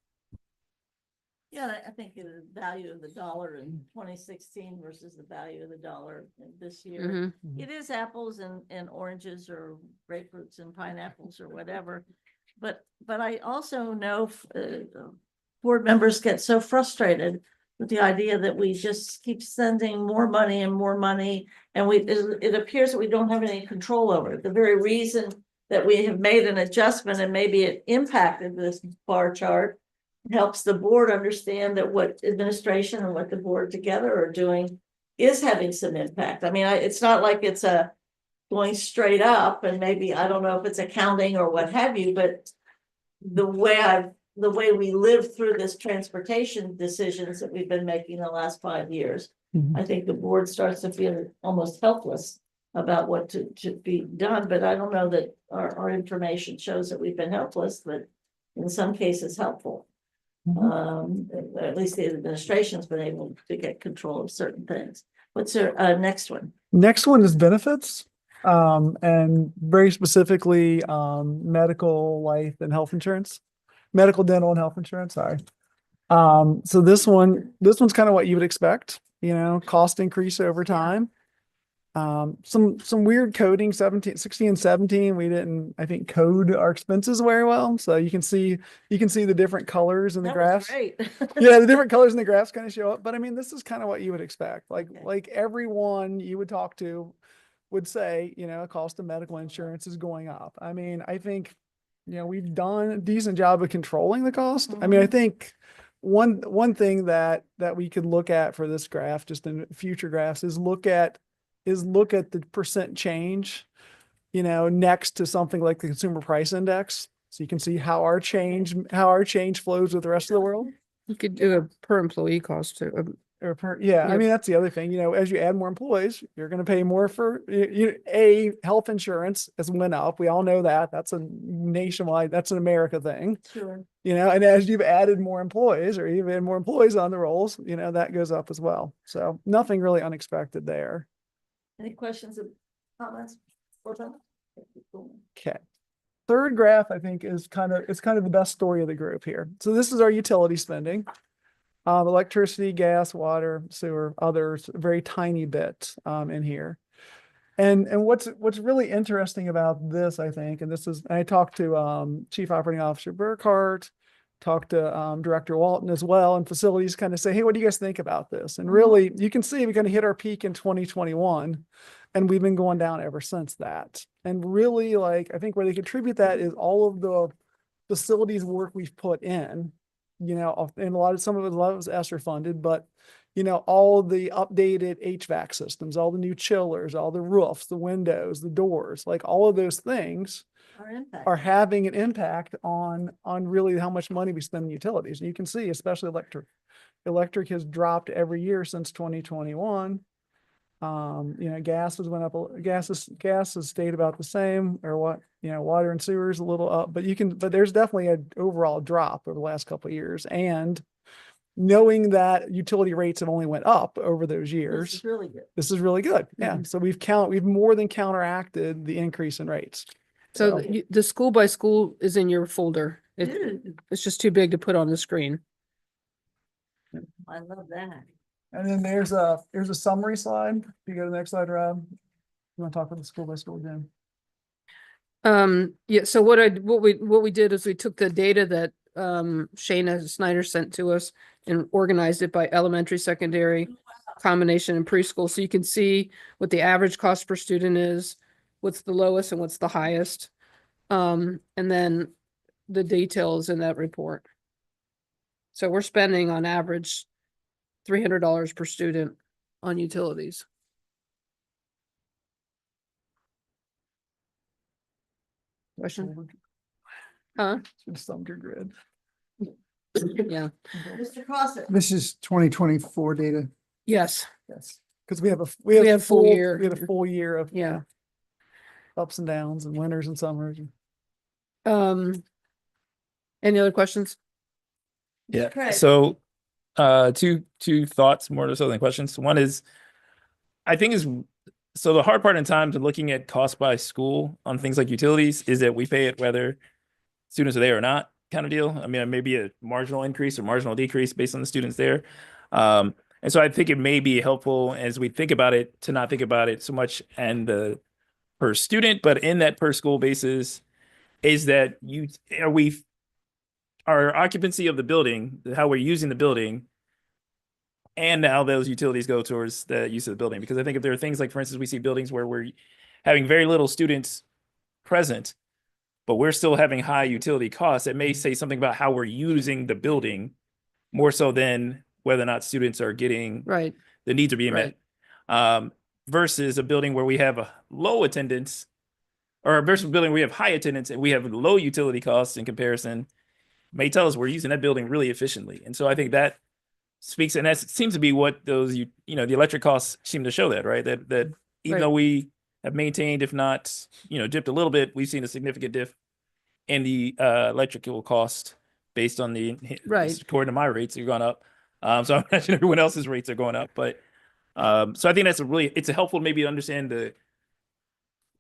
Yeah, I think the value of the dollar in 2016 versus the value of the dollar this year. Mhm. It is apples and oranges, or grapefruits and pineapples, or whatever. But I also know board members get so frustrated with the idea that we just keep sending more money and more money, and it appears that we don't have any control over it. The very reason that we have made an adjustment and maybe it impacted this bar chart helps the board understand that what administration and what the board together are doing is having some impact. I mean, it's not like it's going straight up, and maybe, I don't know if it's accounting or what have you, but the way we live through this transportation decisions that we've been making the last 5 years, I think the board starts to feel almost helpless about what to be done. But I don't know that our information shows that we've been helpless, but in some cases helpful. At least the administration's been able to get control of certain things. What's our next one? Next one is benefits. And very specifically, medical, life and health insurance, medical, dental and health insurance. Sorry. So this one's kind of what you would expect, cost increase over time. Some weird coding, 16 and 17, we didn't, I think, code our expenses very well. So you can see the different colors in the graphs. Great. Yeah, the different colors in the graphs kind of show up. But I mean, this is kind of what you would expect. Like everyone you would talk to would say, cost of medical insurance is going up. I mean, I think, we've done a decent job of controlling the cost. I mean, I think one thing that we could look at for this graph, just in future graphs, is look at the percent change, next to something like the consumer price index. So you can see how our change flows with the rest of the world. You could do a per employee cost too. Yeah, I mean, that's the other thing, as you add more employees, you're going to pay more for health insurance has went up. We all know that. That's a nationwide, that's an America thing. Sure. And as you've added more employees or you've had more employees on the rolls, that goes up as well. So nothing really unexpected there. Any questions or comments? Okay. Third graph, I think, is kind of the best story of the group here. So this is our utility spending. Electricity, gas, water, sewer, others, a very tiny bit in here. And what's really interesting about this, I think, and I talked to Chief Operating Officer Burkhart, talked to Director Walton as well, and facilities kind of say, hey, what do you guys think about this? And really, you can see we kind of hit our peak in 2021, and we've been going down ever since that. And really, I think where they contribute that is all of the facilities work we've put in. And a lot of it was ESSER funded, but all the updated HVAC systems, all the new chillers, all the roofs, the windows, the doors, all of those things are having an impact on really how much money we spend in utilities. And you can see, especially electric has dropped every year since 2021. Gas has went up, gas has stayed about the same, or what, water and sewer is a little up, but there's definitely an overall drop over the last couple of years. And knowing that utility rates have only went up over those years, This is really good. this is really good. Yeah. So we've more than counteracted the increase in rates. So the school by school is in your folder. It's just too big to put on the screen. I love that. And then there's a summary slide. If you go to the next slide, Rob, you want to talk about the school by school again? Yeah. So what we did is we took the data that Shayna Snyder sent to us and organized it by elementary, secondary, combination, and preschool. So you can see what the average cost per student is, what's the lowest and what's the highest. And then the details in that report. So we're spending on average $300 per student on utilities. Question? Huh? Some good grid. Yeah. Mr. Crossett. This is 2024 data. Yes. Yes. Because we have a full year. We had a full year of Yeah. ups and downs and winters and summers. Any other questions? Yeah. Craig. So, two thoughts more so than questions. One is, so the hard part in time to looking at cost by school on things like utilities is that we pay it whether students are there or not, kind of deal. I mean, it may be a marginal increase or marginal decrease based on the students there. And so I think it may be helpful as we think about it to not think about it so much and the per student, but in that per school basis is that our occupancy of the building, how we're using the building, And now those utilities go towards the use of the building. Because I think if there are things like, for instance, we see buildings where we're having very little students present, but we're still having high utility costs, it may say something about how we're using the building more so than whether or not students are getting Right. the needs are being Right. met. Versus a building where we have a low attendance, or versus a building where we have high attendance and we have low utility costs in comparison, may tell us we're using that building really efficiently. And so I think that speaks, and that seems to be what those, the electric costs seem to show that, right? That even Right. though we have maintained, if not, dipped a little bit, we've seen a significant dip in the electrical cost based on Right. according to my rates, they've gone up. So I imagine everyone else's rates are going up, but so I think that's it's helpful maybe to understand the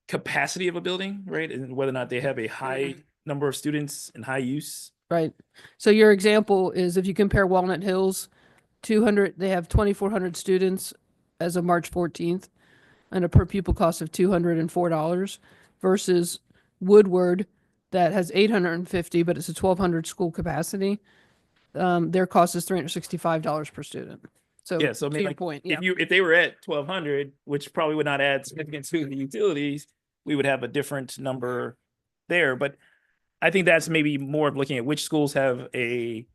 capacity of a building, right? And whether or not they have a high number of students and high use. Right. So your example is if you compare Walnut Hills, they have 2,400 students as of March 14th and a per pupil cost of $204 versus Woodward that has 850, but it's a 1,200 school capacity. Their cost is $365 per student. So Yeah, so I to mean, your like, point, yeah. if they were at 1,200, which probably would not add significant to the utilities, we would have a different number there. But I think that's maybe more of looking at which schools have a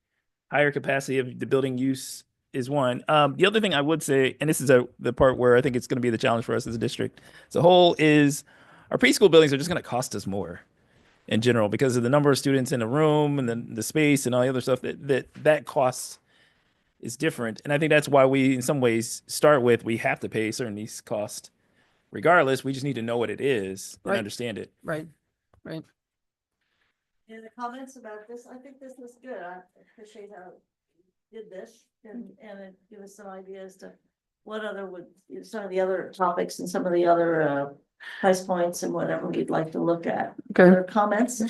higher capacity of the building use is one. The other thing I would say, and this is the part where I think it's going to be the challenge for us as a district as a whole, is our preschool buildings are just going to cost us more in general because of the number of students in the room and the space and all the other stuff that costs is different. And I think that's why we, in some ways, start with we have to pay certain these costs regardless. We just need to know what it is and Right. understand it. Right. Right. Any comments about this? I think this was good. I appreciate how you did this and it give us some ideas to what some of the other topics and some of the other price points and whatever you'd like to look at. Okay. Other comments?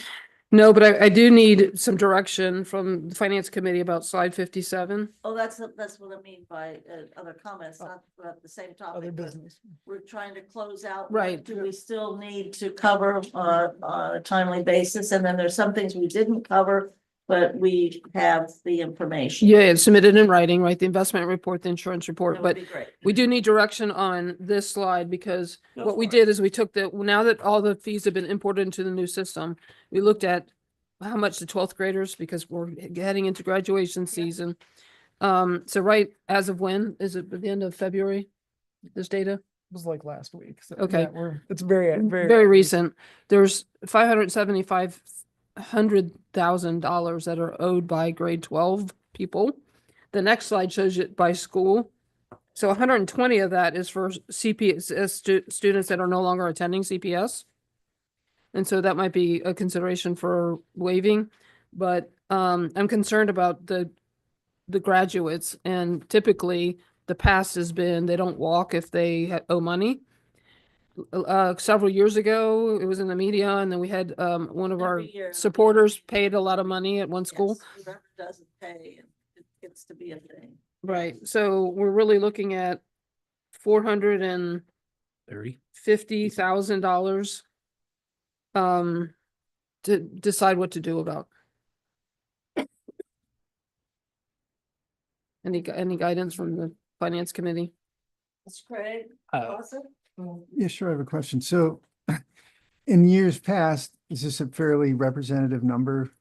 No, but I do need some direction from the finance committee about slide 57. Oh, that's what I mean by other comments, not about the same topic. Other but business. We're trying to close out. Right. What do we still need to cover on a timely basis? And then there's some things we didn't cover, but we have the information. Yeah, it's submitted in writing, right? The investment report, the insurance report, That would but be great. we do need direction on this slide because Go what we for it. did is we took now that all the fees have been imported into the new system, we looked at how much the 12th graders, because we're heading into graduation season. So right as of when? Is it at the end of February? This data? It was like last week. So Okay. yeah, it's very, very. Very recent. There's $575,000 that are owed by grade 12 people. The next slide shows you by school. So 120 of that is for CPS students that are no longer attending CPS. And so that might be a consideration for waiving, but I'm concerned about the graduates, and typically the past has been they don't walk if they owe money. Several years ago, it was in the media, and then we had one of our Every year. supporters paid a lot of money at one school. Yes, whoever doesn't pay, it gets to be a thing. Right. So we're really looking at $450,000 to decide what to do about. Any guidance from the finance committee? Mr. Craig? Uh, Lawson? Yeah, sure. I have a question. So in years past, is this a fairly representative number?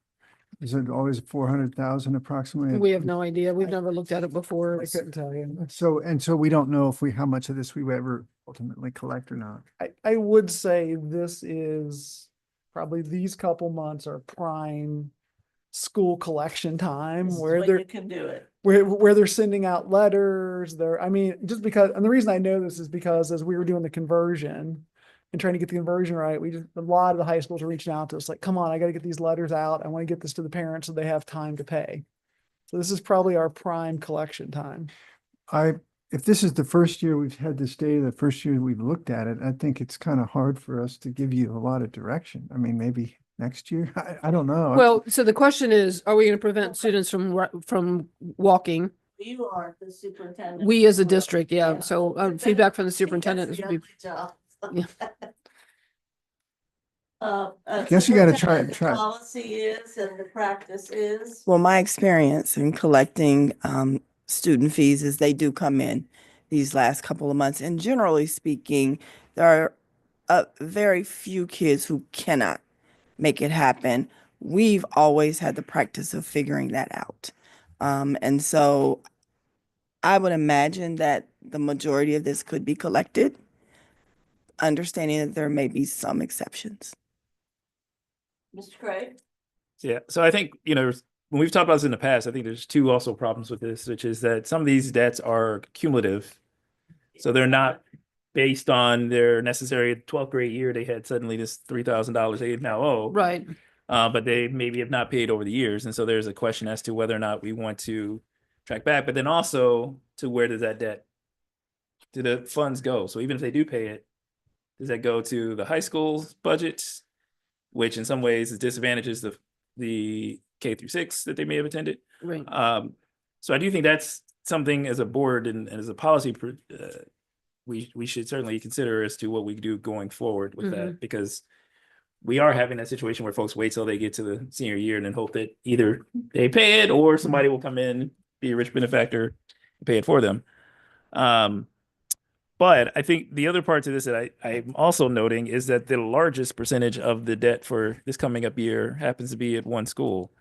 Is it always 400,000 approximately? We have no idea. We've never looked at it before. I couldn't tell you. So we don't know how much of this we ever ultimately collect or not. I would say this is probably these couple months are prime school collection time This is where when they're you can do it. where they're sending out letters. Just because, and the reason I know this is because as we were doing the conversion and trying to get the conversion right, a lot of the high schools are reaching out to us like, come on, I got to get these letters out. I want to get this to the parents so they have time to pay. So this is probably our prime collection time. If this is the first year we've had this data, the first year we've looked at it, I think it's kind of hard for us to give you a lot of direction. I mean, maybe next year, I don't know. Well, so the question is, are we going to prevent students from walking? You are the superintendent. We as a district, yeah. So feedback from the superintendent That's would the be, ugly job. Yeah. Guess you gotta try- The policy is and the practice is. Well, my experience in collecting student fees as they do come in these last couple of months. And generally speaking, there are very few kids who cannot make it happen. We've always had the practice of figuring that out. And so I would imagine that the majority of this could be collected, understanding that there may be some exceptions. Mr. Craig? Yeah, so I think, when we've talked about this in the past, I think there's two also problems with this, which is that some of these debts are cumulative. So they're not based on their necessary 12th grade year, they had suddenly this $3,000 they now owe. Right. But they maybe have not paid over the years. And so there's a question as to whether or not we want to track back, but then also to where does that debt, do the funds go? So even if they do pay it, does that go to the high school's budgets, which in some ways is disadvantages the K through 6 that they may have attended? Right. So I do think that's something as a board and as a policy, we should certainly consider as to what we do going forward with that, because we are having that situation where folks wait till they get to the senior year and then hope that either they pay it or somebody will come in, be a rich benefactor, and pay it for them. But I think the other part to this that I'm also noting is that the largest percentage of the debt for this coming up year happens to be at one school.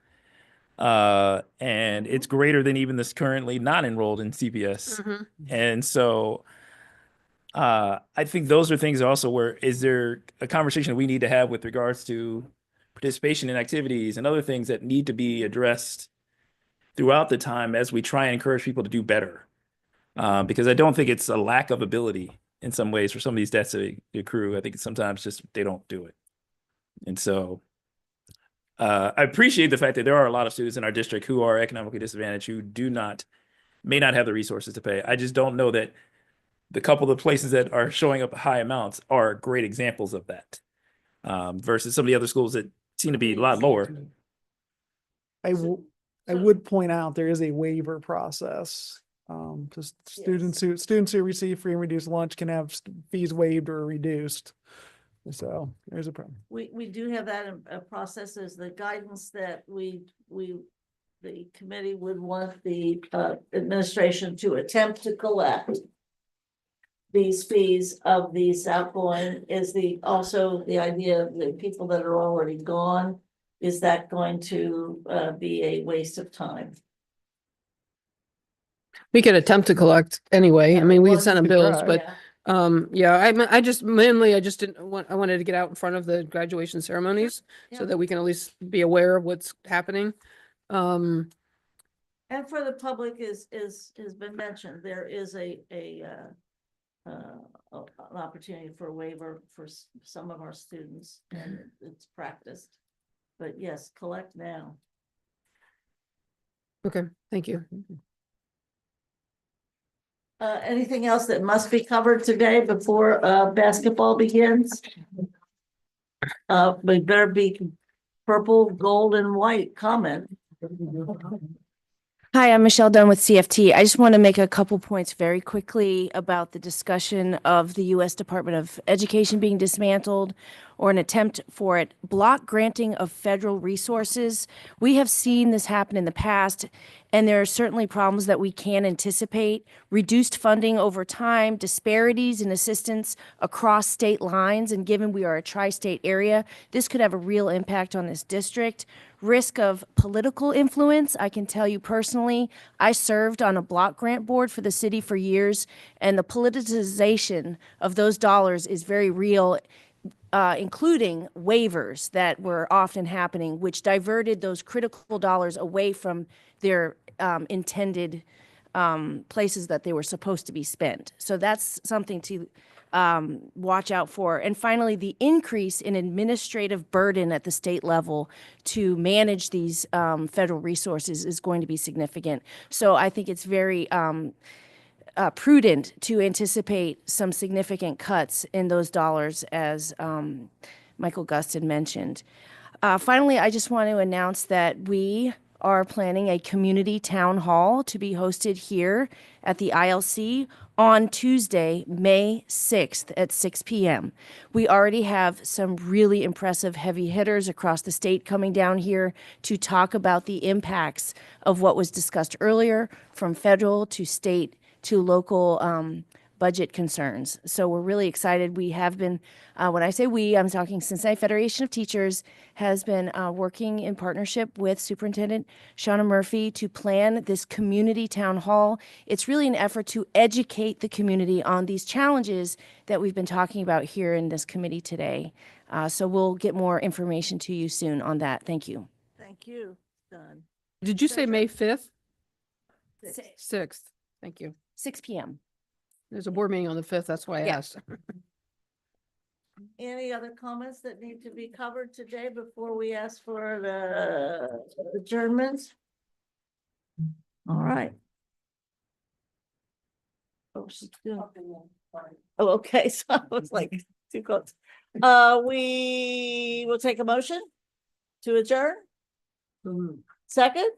And it's greater than even this currently not enrolled in CPS. And so I think those are things also where, is there a conversation that we need to have with regards to participation in activities and other things that need to be addressed throughout the time as we try and encourage people to do better? Because I don't think it's a lack of ability in some ways for some of these debts to accrue. I think it's sometimes just they don't do it. And so I appreciate the fact that there are a lot of students in our district who are economically disadvantaged, who may not have the resources to pay. I just don't know that the couple of places that are showing up high amounts are great examples of that, versus some of the other schools that seem to be a lot lower. I would point out there is a waiver process. Just students who receive free and reduced lunch can have fees waived or reduced. So there's a problem. We do have that in a process as the guidance that the committee would want the administration to attempt to collect these fees of these outgoing. Is also the idea of the people that are already gone, is that going to be a waste of time? We could attempt to collect anyway. I mean, we can send them bills, but Yeah. I just I wanted to get out in front of the graduation ceremonies so that we can at least be aware of what's happening. And for the public has been mentioned, there is an opportunity for a waiver for some of our students, and it's practiced. But yes, collect now. Okay, thank you. Anything else that must be covered today before basketball begins? We better be purple, gold, and white comment. Hi, I'm Michelle Dunn with CFT. I just want to make a couple points very quickly about the discussion of the U.S. Department of Education being dismantled or an attempt for it. Block granting of federal resources. We have seen this happen in the past, and there are certainly problems that we can anticipate. Reduced funding over time, disparities in assistance across state lines, and given we are a tri-state area, this could have a real impact on this district. Risk of political influence. I can tell you personally, I served on a block grant board for the city for years, and the politicization of those dollars is very real, including waivers that were often happening, which diverted those critical dollars away from their intended places that they were supposed to be spent. So that's something to watch out for. And finally, the increase in administrative burden at the state level to manage these federal resources is going to be significant. So I think it's very prudent to anticipate some significant cuts in those dollars, as Michael Gustin mentioned. Finally, I just want to announce that we are planning a community town hall to be hosted here at the ILC on Tuesday, May 6th at 6 p.m. We already have some really impressive heavy hitters across the state coming down here to talk about the impacts of what was discussed earlier, from federal to state to local budget concerns. So we're really excited. We have been, when I say we, I'm talking Cincinnati Federation of Teachers has been working in partnership with Superintendent Shauna Murphy to plan this community town hall. It's really an effort to educate the community on these challenges that we've been talking about here in this committee today. So we'll get more information to you soon on that. Thank you. Thank you, Don. Did you say May 5th? Six. 6th. Thank you. 6 p.m. There's a board meeting on the 5th. That's why I Yeah. asked. Any other comments that need to be covered today before we ask for the adjournments? All right. Oh, she's doing. Oh, okay, so I was like, too close. We will take a motion to adjourn. Second?